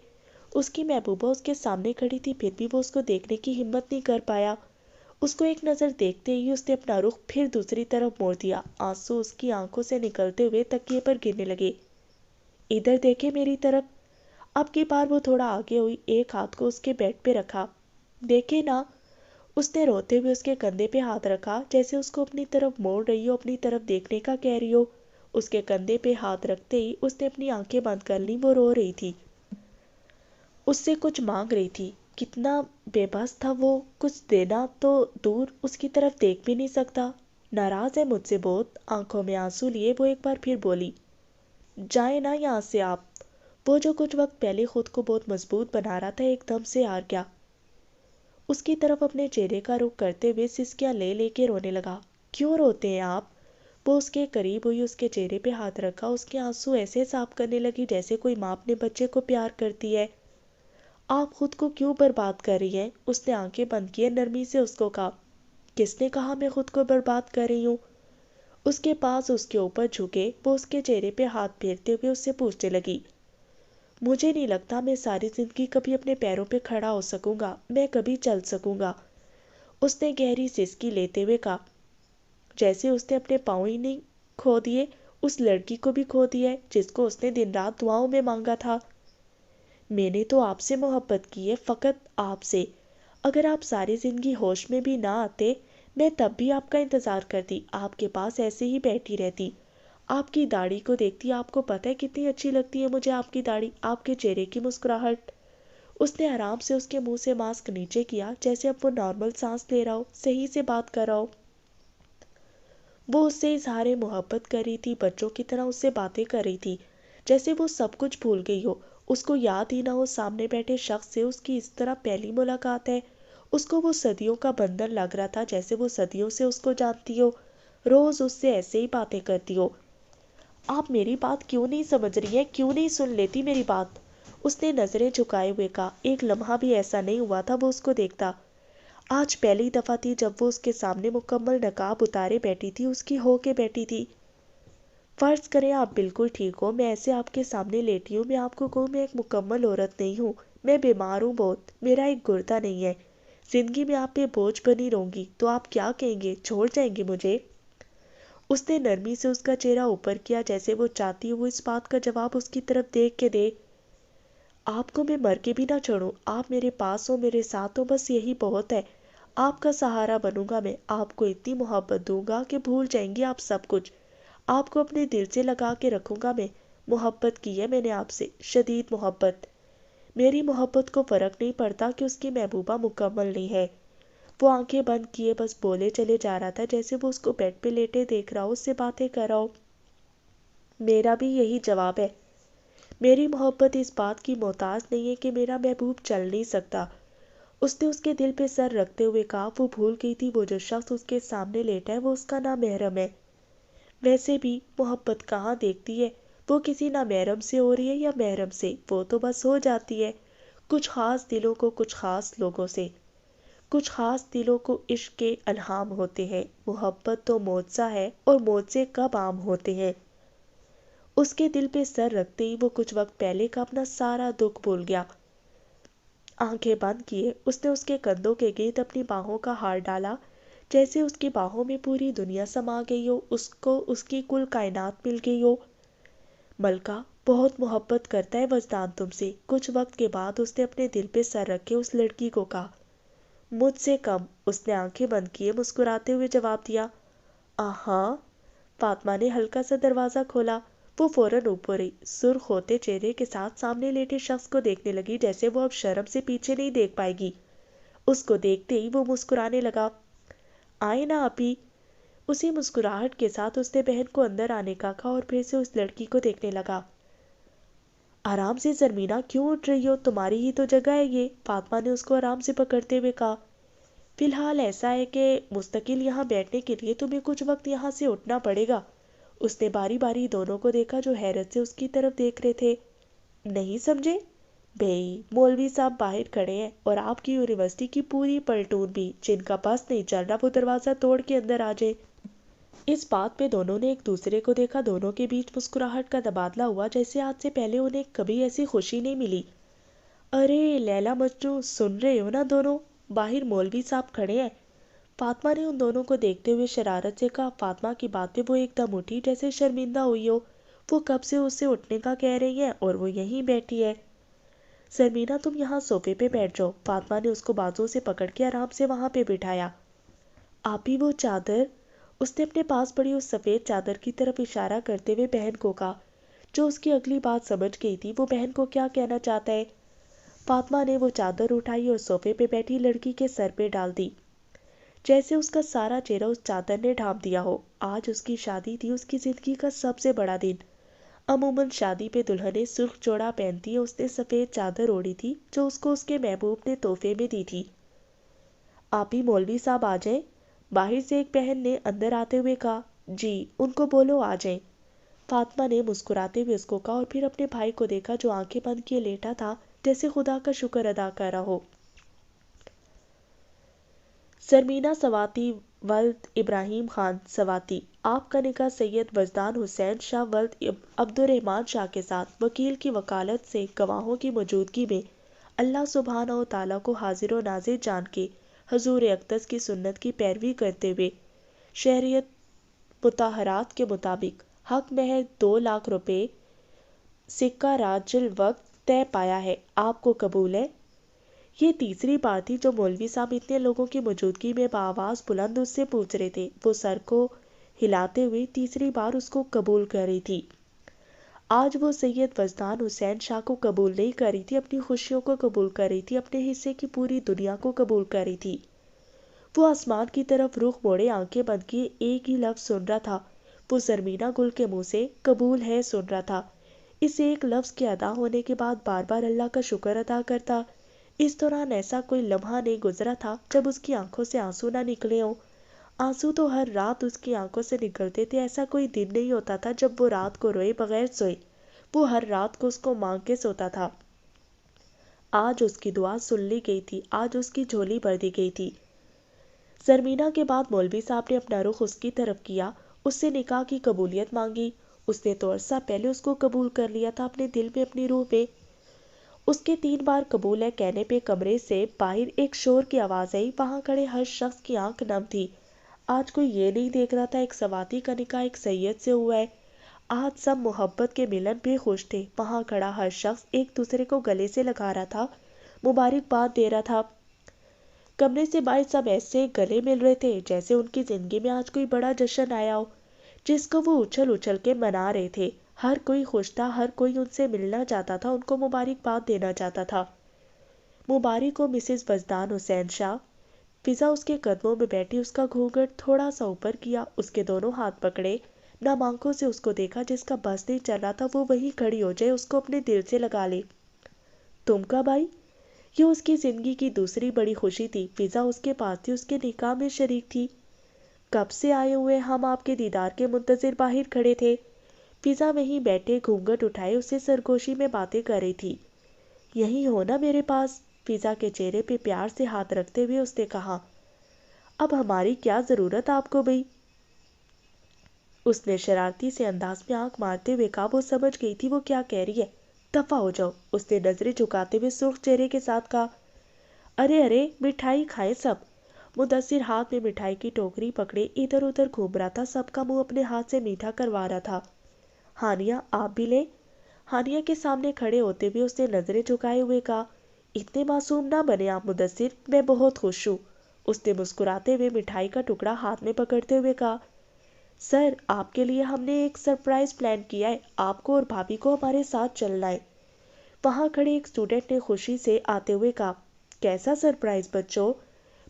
اس کی محبوبہ اس کے سامنے کھڑی تھی، پھر بھی وہ اس کو دیکھنے کی ہمت نہیں کر پایا۔ اس کو ایک نظر دیکھتے ہی اس نے اپنا رخ پھر دوسری طرف موڑ دیا، آنسو اس کی آنکھوں سے نکلتے ہوئے تکیے پر گرنے لگے۔ ادھر دیکھے میری طرف۔ اب کی بار وہ تھوڑا آگے ہوئی، ایک ہاتھ کو اس کے بیڈ پہ رکھا۔ دیکھے نا، اس نے روتے ہوئے اس کے کندھے پہ ہاتھ رکھا، جیسے اس کو اپنی طرف موڑ رہی ہو، اپنی طرف دیکھنے کا کہہ رہی ہو۔ اس کے کندھے پہ ہاتھ رکھتے ہی اس نے اپنی آنکھیں بند کر لیں، وہ رو رہی تھی، اس سے کچھ مانگ رہی تھی۔ کتنا بے بس تھا وہ، کچھ دینا تو دور اس کی طرف دیکھ بھی نہیں سکتا۔ ناراض ہے مجھ سے بہت؟ آنکھوں میں آنسو لیے وہ ایک بار پھر بولی۔ جائیں نا یہاں سے آپ۔ وہ جو کچھ وقت پہلے خود کو بہت مضبوط بنا رہا تھا ایک دم سے ہار گیا۔ اس کی طرف اپنے چہرے کا رخ کرتے ہوئے سسکیاں لے لے کے رونے لگا۔ کیوں روتے ہیں آپ؟ وہ اس کے قریب ہوئی، اس کے چہرے پہ ہاتھ رکھا، اس کے آنسو ایسے صاف کرنے لگی جیسے کوئی ماں اپنے بچے کو پیار کرتی ہے۔ آپ خود کو کیوں برباد کر رہی ہیں؟ اس نے آنکھیں بند کی، نرمی سے اس کو کہا۔ کس نے کہا میں خود کو برباد کر رہی ہوں؟ اس کے پاس اس کے اوپر جھکے وہ اس کے چہرے پہ ہاتھ پھیرتے ہوئے اس سے پوچھنے لگی، مجھے نہیں لگتا میں ساری زندگی کبھی اپنے پیروں پہ کھڑا ہو سکوں گا، میں کبھی چل سکوں گا۔ اس نے گہری سسکی لیتے ہوئے کہا، جیسے اس نے اپنے پاؤں ہی نہیں کھو دیے، اس لڑکی کو بھی کھو دیا ہے جس کو اس نے دن رات دعاؤں میں مانگا تھا۔ میں نے تو آپ سے محبت کی ہے، فقط آپ سے۔ اگر آپ ساری زندگی ہوش میں بھی نہ آتے، میں تب بھی آپ کا انتظار کرتی، آپ کے پاس ایسے ہی بیٹھی رہتی، آپ کی داڑھی کو دیکھتی۔ آپ کو پتہ ہے کتنی اچھی لگتی ہے مجھے آپ کی داڑھی، آپ کے چہرے کی مسکراہٹ۔ اس نے آرام سے اس کے منہ سے ماسک نیچے کیا، جیسے اب وہ نارمل سانس لے رہا ہو، صحیح سے بات کر رہا ہو۔ وہ اس سے اظہار محبت کر رہی تھی، بچوں کی طرح اس سے باتیں کر رہی تھی، جیسے وہ سب کچھ بھول گئی ہو، اس کو یاد ہی نہ ہو سامنے بیٹھے شخص سے اس کی اس طرح پہلی ملاقات ہے۔ اس کو وہ صدیوں کا بندھن لگ رہا تھا، جیسے وہ صدیوں سے اس کو جانتی ہو، روز اس سے ایسے ہی باتیں کرتی ہو۔ آپ میری بات کیوں نہیں سمجھ رہی ہیں؟ کیوں نہیں سن لیتی میری بات؟ اس نے نظریں جھکائے ہوئے کہا۔ ایک لمحہ بھی ایسا نہیں ہوا تھا وہ اس کو دیکھتا۔ آج پہلی دفعہ تھی جب وہ اس کے سامنے مکمل نقاب اتارے بیٹھی تھی، اس کی ہو کے بیٹھی تھی۔ فرض کریں آپ بالکل ٹھیک ہو، میں ایسے آپ کے سامنے لیٹی ہوں، میں آپ کو کہوں میں ایک مکمل عورت نہیں ہوں، میں بیمار ہوں بہت، میرا ایک گردہ نہیں ہے، زندگی میں آپ پہ بوجھ بنی رہوں گی، تو آپ کیا کہیں گے؟ چھوڑ جائیں گے مجھے؟ اس نے نرمی سے اس کا چہرہ اوپر کیا، جیسے وہ چاہتی ہو اس بات کا جواب اس کی طرف دیکھ کے دے۔ آپ کو میں مر کے بھی نہ چھوڑوں، آپ میرے پاس ہو، میرے ساتھ ہو، بس یہی بہت ہے۔ آپ کا سہارا بنوں گا میں، آپ کو اتنی محبت دوں گا کہ بھول جائیں گی آپ سب کچھ، آپ کو اپنے دل سے لگا کے رکھوں گا میں۔ محبت کی ہے میں نے آپ سے، شدید محبت۔ میری محبت کو فرق نہیں پڑتا کہ اس کی محبوبہ مکمل نہیں ہے۔ وہ آنکھیں بند کیے بس بولے چلے جا رہا تھا، جیسے وہ اس کو بیڈ پہ لیٹے دیکھ رہا ہو، اس سے باتیں کر رہا ہو۔ میرا بھی یہی جواب ہے، میری محبت اس بات کی محتاج نہیں ہے کہ میرا محبوب چل نہیں سکتا۔ اس نے اس کے دل پہ سر رکھتے ہوئے کہا۔ وہ بھول گئی تھی وہ جو شخص اس کے سامنے لیٹا ہے وہ اس کا نامحرم ہے۔ ویسے بھی محبت کہاں دیکھتی ہے، وہ کسی نامحرم سے ہو رہی ہے یا محرم سے، وہ تو بس ہو جاتی ہے کچھ خاص دلوں کو کچھ خاص لوگوں سے۔ کچھ خاص دلوں کو عشق کے الہام ہوتے ہیں، محبت تو معجزہ ہے، اور معجزے کب عام ہوتے ہیں۔ اس کے دل پہ سر رکھتے ہی وہ کچھ وقت پہلے کا اپنا سارا دکھ بھول گیا۔ آنکھیں بند کیے اس نے اس کے کندھوں کے گرد اپنی باہوں کا ہار ڈالا، جیسے اس کی باہوں میں پوری دنیا سما گئی ہو، اس کو اس کی کل کائنات مل گئی ہو۔ ملکہ، بہت محبت کرتا ہے وجدان تم سے۔ کچھ وقت کے بعد اس نے اپنے دل پہ سر رکھے اس لڑکی کو کہا۔ مجھ سے کم، اس نے آنکھیں بند کیے مسکراتے ہوئے جواب دیا۔ آہاں، فاطمہ نے ہلکا سا دروازہ کھولا۔ وہ فوراً اوپر ہی سرخ ہوتے چہرے کے ساتھ سامنے لیٹے شخص کو دیکھنے لگی، جیسے وہ اب شرم سے پیچھے نہیں دیکھ پائے گی۔ اس کو دیکھتے ہی وہ مسکرانے لگا۔ آئے نا آپی۔ اسی مسکراہٹ کے ساتھ اس نے بہن کو اندر آنے کا کہا اور پھر سے اس لڑکی کو دیکھنے لگا۔ آرام سے زرمینہ، کیوں اٹھ رہی ہو؟ تمہاری ہی تو جگہ ہے یہ، فاطمہ نے اس کو آرام سے پکڑتے ہوئے کہا۔ فی الحال ایسا ہے کہ مستقل یہاں بیٹھنے کے لیے تمہیں کچھ وقت یہاں سے اٹھنا پڑے گا۔ اس نے باری باری دونوں کو دیکھا جو حیرت سے اس کی طرف دیکھ رہے تھے۔ نہیں سمجھے؟ بھئی، مولوی صاحب باہر کھڑے ہیں، اور آپ کی یونیورسٹی کی پوری پلٹون بھی، جن کا بس نہیں چل رہا وہ دروازہ توڑ کے اندر آ جائے۔ اس بات پہ دونوں نے ایک دوسرے کو دیکھا، دونوں کے بیچ مسکراہٹ کا تبادلہ ہوا، جیسے آج سے پہلے انہیں کبھی ایسی خوشی نہیں ملی۔ ارے لیلا مجنوں، سن رہے ہو نا دونوں؟ باہر مولوی صاحب کھڑے ہیں۔ فاطمہ نے ان دونوں کو دیکھتے ہوئے شرارت سے کہا۔ فاطمہ کی بات پہ وہ ایک دم اٹھی، جیسے شرمندہ ہوئی ہو، وہ کب سے اس سے اٹھنے کا کہہ رہی ہیں اور وہ یہیں بیٹھی ہے۔ زرمینہ، تم یہاں صوفے پہ بیٹھ جاؤ۔ فاطمہ نے اس کو بازو سے پکڑ کے آرام سے وہاں پہ بٹھایا۔ آپی وہ چادر، اس نے اپنے پاس پڑی اس سفید چادر کی طرف اشارہ کرتے ہوئے بہن کو کہا، جو اس کی اگلی بات سمجھ گئی تھی وہ بہن کو کیا کہنا چاہتا ہے۔ فاطمہ نے وہ چادر اٹھائی اور صوفے پہ بیٹھی لڑکی کے سر پہ ڈال دی، جیسے اس کا سارا چہرہ اس چادر نے ڈھانپ دیا ہو۔ آج اس کی شادی تھی، اس کی زندگی کا سب سے بڑا دن۔ عموماً شادی پہ دلہنیں سرخ چوڑا پہنتی ہیں، اس نے سفید چادر اوڑھی تھی جو اس کو اس کے محبوب نے تحفے میں دی تھی۔ آپی مولوی صاحب آ جائیں، باہر سے ایک بہن نے اندر آتے ہوئے کہا۔ جی ان کو بولو آ جائیں۔ فاطمہ نے مسکراتے ہوئے اس کو کہا اور پھر اپنے بھائی کو دیکھا جو آنکھیں بند کیے لیٹا تھا جیسے خدا کا شکر ادا کر رہا ہو۔ سرمینا سواتی ولد ابراہیم خان سواتی، آپ کا نکاح سید وجدان حسین شاہ ولد عبد الرحمن شاہ کے ساتھ وکیل کی وکالت سے گواہوں کی موجودگی میں اللہ سبحانہ و تعالیٰ کو حاضر و ناظر جان کے حضور اقدس کی سنت کی پیروی کرتے ہوئے شریعت مطہرات کے مطابق حق مہر 2 لاکھ روپے سکہ راج الوقت طے پایا ہے، آپ کو قبول ہے؟ یہ تیسری بار تھی جو مولوی صاحب اتنے لوگوں کی موجودگی میں بآواز بلند اس سے پوچھ رہے تھے۔ وہ سر کو ہلاتے ہوئے تیسری بار اس کو قبول کر رہی تھی۔ آج وہ سید وجدان حسین شاہ کو قبول نہیں کر رہی تھی، اپنی خوشیوں کو قبول کر رہی تھی، اپنے حصے کی پوری دنیا کو قبول کر رہی تھی۔ وہ آسمان کی طرف رخ موڑے آنکھیں بند کیے ایک ہی لفظ سن رہا تھا، وہ زرمینہ گل کے منہ سے قبول ہے سن رہا تھا۔ اس ایک لفظ کے ادا ہونے کے بعد بار بار اللہ کا شکر ادا کرتا۔ اس دوران ایسا کوئی لمحہ نہیں گزرا تھا جب اس کی آنکھوں سے آنسو نہ نکلے ہوں۔ آنسو تو ہر رات اس کی آنکھوں سے نکلتے تھے، ایسا کوئی دن نہیں ہوتا تھا جب وہ رات کو روئے بغیر سوئے۔ وہ ہر رات کو اس کو مانگ کے سوتا تھا۔ آج اس کی دعا سن لی گئی تھی، آج اس کی جھولی بھر دی گئی تھی۔ زرمینہ کے بعد مولوی صاحب نے اپنا رخ اس کی طرف کیا، اس سے نکاح کی قبولیت مانگی۔ اس نے تو عرصہ پہلے اس کو قبول کر لیا تھا اپنے دل میں، اپنی روح میں۔ اس کے 3 بار قبول ہے کہنے پہ کمرے سے باہر ایک شور کی آواز آئی، وہاں کھڑے ہر شخص کی آنکھ نم تھی۔ آج کوئی یہ نہیں دیکھ رہا تھا ایک سواتی کا نکاح ایک سید سے ہوا ہے۔ آج سب محبت کے ملن پہ خوش تھے، وہاں کھڑا ہر شخص ایک دوسرے کو گلے سے لگا رہا تھا، مبارکباد دے رہا تھا۔ کمرے سے باہر سب ایسے گلے مل رہے تھے جیسے ان کی زندگی میں آج کوئی بڑا جشن آیا ہو، جس کو وہ اچھل اچھل کے منا رہے تھے۔ ہر کوئی خوش تھا، ہر کوئی ان سے ملنا چاہتا تھا، ان کو مبارکباد دینا چاہتا تھا۔ مبارک ہو مسز وجدان حسین شاہ۔ فضا اس کے قدموں میں بیٹھی اس کا گھونگھٹ تھوڑا سا اوپر کیا، اس کے دونوں ہاتھ پکڑے، نم آنکھوں سے اس کو دیکھا۔ جس کا بس نہیں چل رہا تھا وہ وہیں کھڑی ہو جائے، اس کو اپنے دل سے لگا لے۔ تم کب آئی؟ یہ اس کی زندگی کی دوسری بڑی خوشی تھی۔ فضا اس کے پاس تھی، اس کے نکاح میں شریک تھی۔ کب سے آئے ہوئے ہم آپ کے دیدار کے منتظر باہر کھڑے تھے۔ فضا وہیں بیٹھے گھونگھٹ اٹھائے اسے سرگوشی میں باتیں کر رہی تھی۔ یہیں ہو نا میرے پاس؟ فضا کے چہرے پہ پیار سے ہاتھ رکھتے ہوئے اس نے کہا۔ اب ہماری کیا ضرورت آپ کو بھئی؟ اس نے شرارتی سے انداز میں آنکھ مارتے ہوئے کہا۔ وہ سمجھ گئی تھی وہ کیا کہہ رہی ہے۔ دفع ہو جاؤ، اس نے نظریں جھکاتے ہوئے سرخ چہرے کے ساتھ کہا۔ ارے ارے مٹھائی کھائیں سب۔ مدثر ہاتھ میں مٹھائی کی ٹوکری پکڑے ادھر ادھر گھوم رہا تھا، سب کا منہ اپنے ہاتھ سے میٹھا کروا رہا تھا۔ ہانیہ آپ بھی لیں۔ ہانیہ کے سامنے کھڑے ہوتے ہوئے اس نے نظریں جھکائے ہوئے کہا۔ اتنے معصوم نہ بنے آپ مدثر، میں بہت خوش ہوں۔ اس نے مسکراتے ہوئے مٹھائی کا ٹکڑا ہاتھ میں پکڑتے ہوئے کہا۔ سر آپ کے لیے ہم نے ایک سرپرائز پلان کیا ہے، آپ کو اور بھابھی کو ہمارے ساتھ چلنا ہے۔ وہاں کھڑے ایک اسٹوڈنٹ نے خوشی سے آتے ہوئے کہا۔ کیسا سرپرائز بچوں؟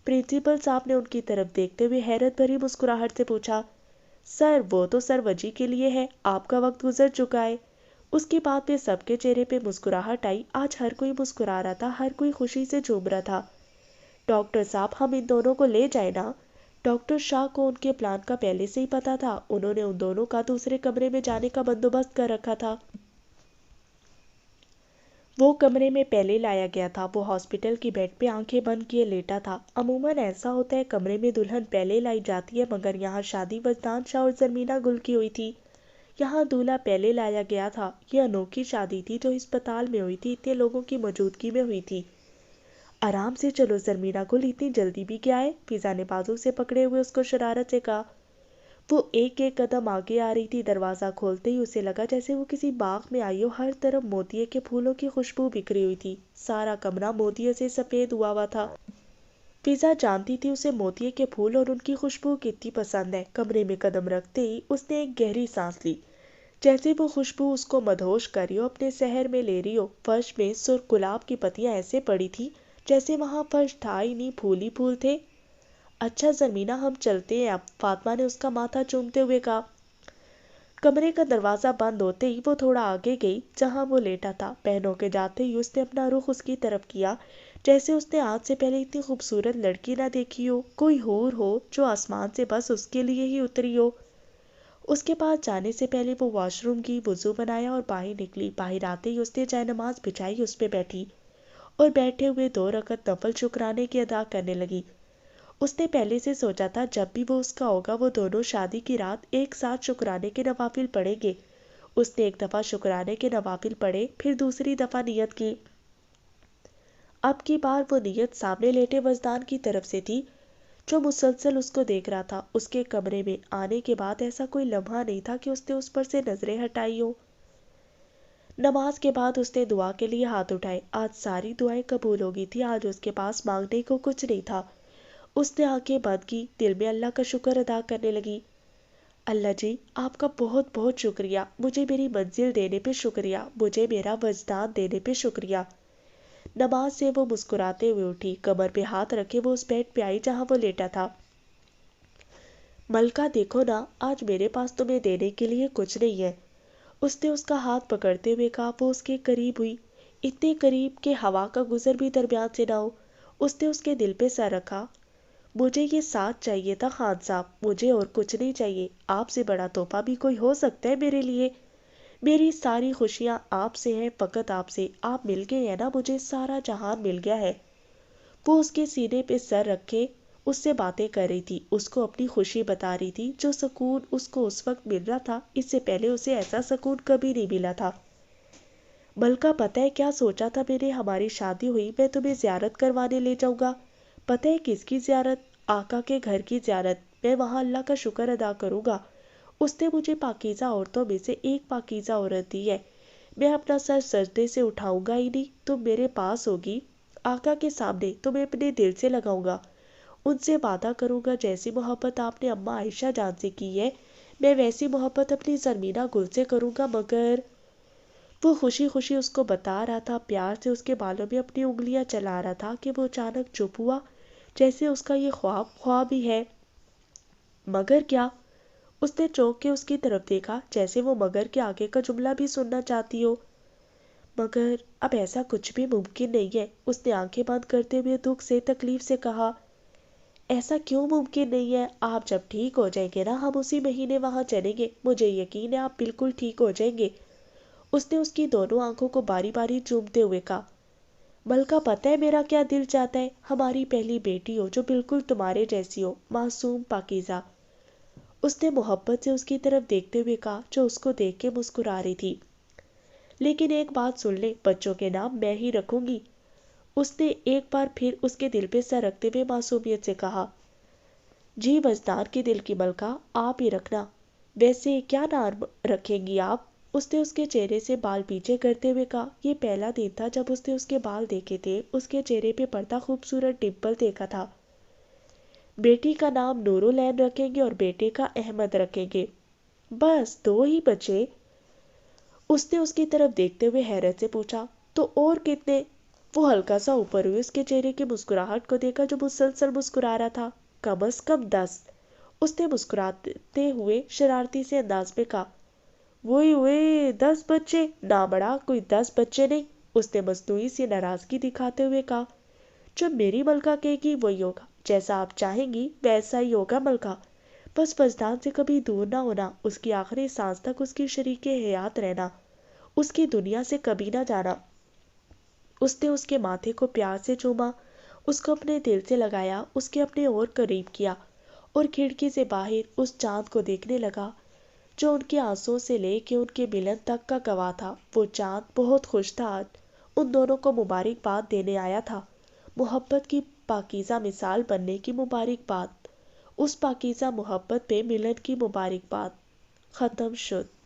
پرنسپل صاحب نے ان کی طرف دیکھتے ہوئے حیرت بھری مسکراہٹ سے پوچھا۔ سر وہ تو سر وجی کے لیے ہے، آپ کا وقت گزر چکا ہے۔ اس کی بات پہ سب کے چہرے پہ مسکراہٹ آئی، آج ہر کوئی مسکرا رہا تھا، ہر کوئی خوشی سے جھوم رہا تھا۔ ڈاکٹر صاحب ہم ان دونوں کو لے جائیں نا؟ ڈاکٹر شاہ کو ان کے پلان کا پہلے سے ہی پتا تھا، انہوں نے ان دونوں کا دوسرے کمرے میں جانے کا بندوبست کر رکھا تھا۔ وہ کمرے میں پہلے لایا گیا تھا، وہ ہاسپٹل کی بیڈ پہ آنکھیں بند کیے لیٹا تھا۔ عموماً ایسا ہوتا ہے کمرے میں دلہن پہلے لائی جاتی ہے، مگر یہاں شادی وجدان شاہ اور زرمینہ گل کی ہوئی تھی، یہاں دولہا پہلے لایا گیا تھا۔ یہ انوکھی شادی تھی جو اسپتال میں ہوئی تھی، اتنے لوگوں کی موجودگی میں ہوئی تھی۔ آرام سے چلو زرمینہ گل، اتنی جلدی بھی کیا ہے؟ فضا نے بازو سے پکڑے ہوئے اس کو شرارت سے کہا۔ وہ ایک ایک قدم آگے آ رہی تھی، دروازہ کھولتے ہی اسے لگا جیسے وہ کسی باغ میں آئی ہو، ہر طرف موتیے کے پھولوں کی خوشبو بکھری ہوئی تھی، سارا کمرہ موتیے سے سفید ہوا تھا۔ فضا جانتی تھی اسے موتیے کے پھول اور ان کی خوشبو کتنی پسند ہے۔ کمرے میں قدم رکھتے ہی اس نے ایک گہری سانس لی، جیسے وہ خوشبو اس کو مدہوش کر رہی ہو، اپنے سحر میں لے رہی ہو۔ فرش میں سرخ گلاب کی پتیاں ایسے پڑی تھی جیسے وہاں فرش تھا ہی نہیں، پھول ہی پھول تھے۔ اچھا زرمینہ ہم چلتے ہیں اب، فاطمہ نے اس کا ماتھا چومتے ہوئے کہا۔ کمرے کا دروازہ بند ہوتے ہی وہ تھوڑا آگے گئی جہاں وہ لیٹا تھا، بہنوں کے جاتے ہی اس نے اپنا رخ اس کی طرف کیا جیسے اس نے آج سے پہلے اتنی خوبصورت لڑکی نہ دیکھی ہو، کوئی حور ہو جو آسمان سے بس اس کے لیے ہی اتری ہو۔ اس کے پاس جانے سے پہلے وہ واش روم کی، وضو بنایا اور باہر نکلی۔ باہر آتے ہی اس نے جائے نماز بچھائی، اس پہ بیٹھی اور بیٹھے ہوئے 2 رکعت نفل شکرانے کی ادا کرنے لگی۔ اس نے پہلے سے سوچا تھا جب بھی وہ اس کا ہوگا وہ دونوں شادی کی رات ایک ساتھ شکرانے کے نوافل پڑھیں گے۔ اس نے ایک دفعہ شکرانے کے نوافل پڑھے، پھر دوسری دفعہ نیت کی۔ اب کی بار وہ نیت سامنے لیٹے وزدان کی طرف سے تھی جو مسلسل اس کو دیکھ رہا تھا۔ اس کے کمرے میں آنے کے بعد ایسا کوئی لمحہ نہیں تھا کہ اس نے اس پر سے نظریں ہٹائی ہو۔ نماز کے بعد اس نے دعا کے لیے ہاتھ اٹھائے۔ آج ساری دعائیں قبول ہو گئی تھی، آج اس کے پاس مانگنے کو کچھ نہیں تھا۔ اس نے آنکھیں بند کی، دل میں اللہ کا شکر ادا کرنے لگی۔ اللہ جی، آپ کا بہت بہت شکریہ، مجھے میری منزل دینے پہ شکریہ، مجھے میرا وجدان دینے پہ شکریہ۔ نماز سے وہ مسکراتے ہوئے اٹھی، کمر پہ ہاتھ رکھے وہ اس بیڈ پہ آئی جہاں وہ لیٹا تھا۔ ملکہ دیکھو نا، آج میرے پاس تمہیں دینے کے لیے کچھ نہیں ہے۔ اس نے اس کا ہاتھ پکڑتے ہوئے کہا۔ وہ اس کے قریب ہوئی، اتنے قریب کہ ہوا کا گزر بھی درمیان سے نہ ہو۔ اس نے اس کے دل پہ سر رکھا۔ مجھے یہ ساتھ چاہیے تھا خان صاحب، مجھے اور کچھ نہیں چاہیے۔ آپ سے بڑا تحفہ بھی کوئی ہو سکتا ہے میرے لیے؟ میری ساری خوشیاں آپ سے ہیں، فقط آپ سے۔ آپ مل گئے ہیں نا، مجھے سارا جہان مل گیا ہے۔ وہ اس کے سینے پہ سر رکھے اس سے باتیں کر رہی تھی، اس کو اپنی خوشی بتا رہی تھی۔ جو سکون اس کو اس وقت مل رہا تھا، اس سے پہلے اسے ایسا سکون کبھی نہیں ملا تھا۔ ملکہ پتہ ہے کیا سوچا تھا میں نے؟ ہماری شادی ہوئی میں تمہیں زیارت کروانے لے جاؤں گا۔ پتہ ہے کس کی زیارت؟ آقا کے گھر کی زیارت۔ میں وہاں اللہ کا شکر ادا کروں گا، اس نے مجھے پاکیزہ عورتوں میں سے ایک پاکیزہ عورت دی ہے۔ میں اپنا سر سجدے سے اٹھاؤں گا ہی نہیں، تم میرے پاس ہوگی۔ آقا کے سامنے تمہیں اپنے دل سے لگاؤں گا، ان سے وعدہ کروں گا جیسی محبت آپ نے اماں عائشہ جان سے کی ہے، میں ویسی محبت اپنی زرمینہ گل سے کروں گا۔ مگر وہ خوشی خوشی اس کو بتا رہا تھا، پیار سے اس کے بالوں میں اپنی انگلیاں چلا رہا تھا کہ وہ اچانک چپ ہوا، جیسے اس کا یہ خواب ہی ہے۔ مگر کیا؟ اس نے چونک کے اس کی طرف دیکھا، جیسے وہ مگر کے آگے کا جملہ بھی سننا چاہتی ہو۔ مگر اب ایسا کچھ بھی ممکن نہیں ہے، اس نے آنکھیں بند کرتے ہوئے دکھ سے تکلیف سے کہا۔ ایسا کیوں ممکن نہیں ہے؟ آپ جب ٹھیک ہو جائیں گے نا، ہم اسی مہینے وہاں چلیں گے، مجھے یقین ہے آپ بالکل ٹھیک ہو جائیں گے۔ اس نے اس کی دونوں آنکھوں کو باری باری چومتے ہوئے کہا۔ ملکہ پتہ ہے میرا کیا دل چاہتا ہے؟ ہماری پہلی بیٹی ہو جو بالکل تمہارے جیسی ہو، معصوم، پاکیزہ۔ اس نے محبت سے اس کی طرف دیکھتے ہوئے کہا، جو اس کو دیکھ کے مسکرا رہی تھی۔ لیکن ایک بات سن لے، بچوں کے نام میں ہی رکھوں گی۔ اس نے ایک بار پھر اس کے دل پہ سر رکھتے ہوئے معصومیت سے کہا۔ جی وجدان کے دل کی ملکہ، آپ ہی رکھنا۔ ویسے کیا نام رکھیں گی آپ؟ اس نے اس کے چہرے سے بال پیچھے کرتے ہوئے کہا۔ یہ پہلا دن تھا جب اس نے اس کے بال دیکھے تھے، اس کے چہرے پہ پڑتا خوبصورت ڈمپل دیکھا تھا۔ بیٹی کا نام نورالعین رکھیں گے اور بیٹے کا احمد رکھیں گے۔ بس 2 ہی بچے؟ اس نے اس کی طرف دیکھتے ہوئے حیرت سے پوچھا۔ تو اور کتنے؟ وہ ہلکا سا اوپر ہوئے اس کے چہرے کی مسکراہٹ کو دیکھا جو مسلسل مسکرا رہا تھا۔ کم از کم 10۔ اس نے مسکراتے ہوئے شرارتی سے انداز میں کہا۔ وہی 10 بچے؟ نہ بڑا، کوئی 10 بچے نہیں، اس نے مصنوعی سی ناراضگی دکھاتے ہوئے کہا۔ جو میری ملکہ کہے گی وہی ہوگا، جیسا آپ چاہیں گی ویسا ہی ہوگا ملکہ۔ بس وجدان سے کبھی دور نہ ہونا، اس کی آخری سانس تک اس کی شریک حیات رہنا، اس کی دنیا سے کبھی نہ جانا۔ اس نے اس کے ماتھے کو پیار سے چوما، اس کو اپنے دل سے لگایا، اس کے اپنے اور قریب کیا، اور کھڑکی سے باہر اس چاند کو دیکھنے لگا جو ان کے آنسوں سے لے کے ان کے ملن تک کا گواہ تھا۔ وہ چاند بہت خوش تھا، آج ان دونوں کو مبارکباد دینے آیا تھا، محبت کی پاکیزہ مثال بننے کی مبارکباد، اس پاکیزہ محبت پہ ملن کی مبارکباد۔ ختم شد۔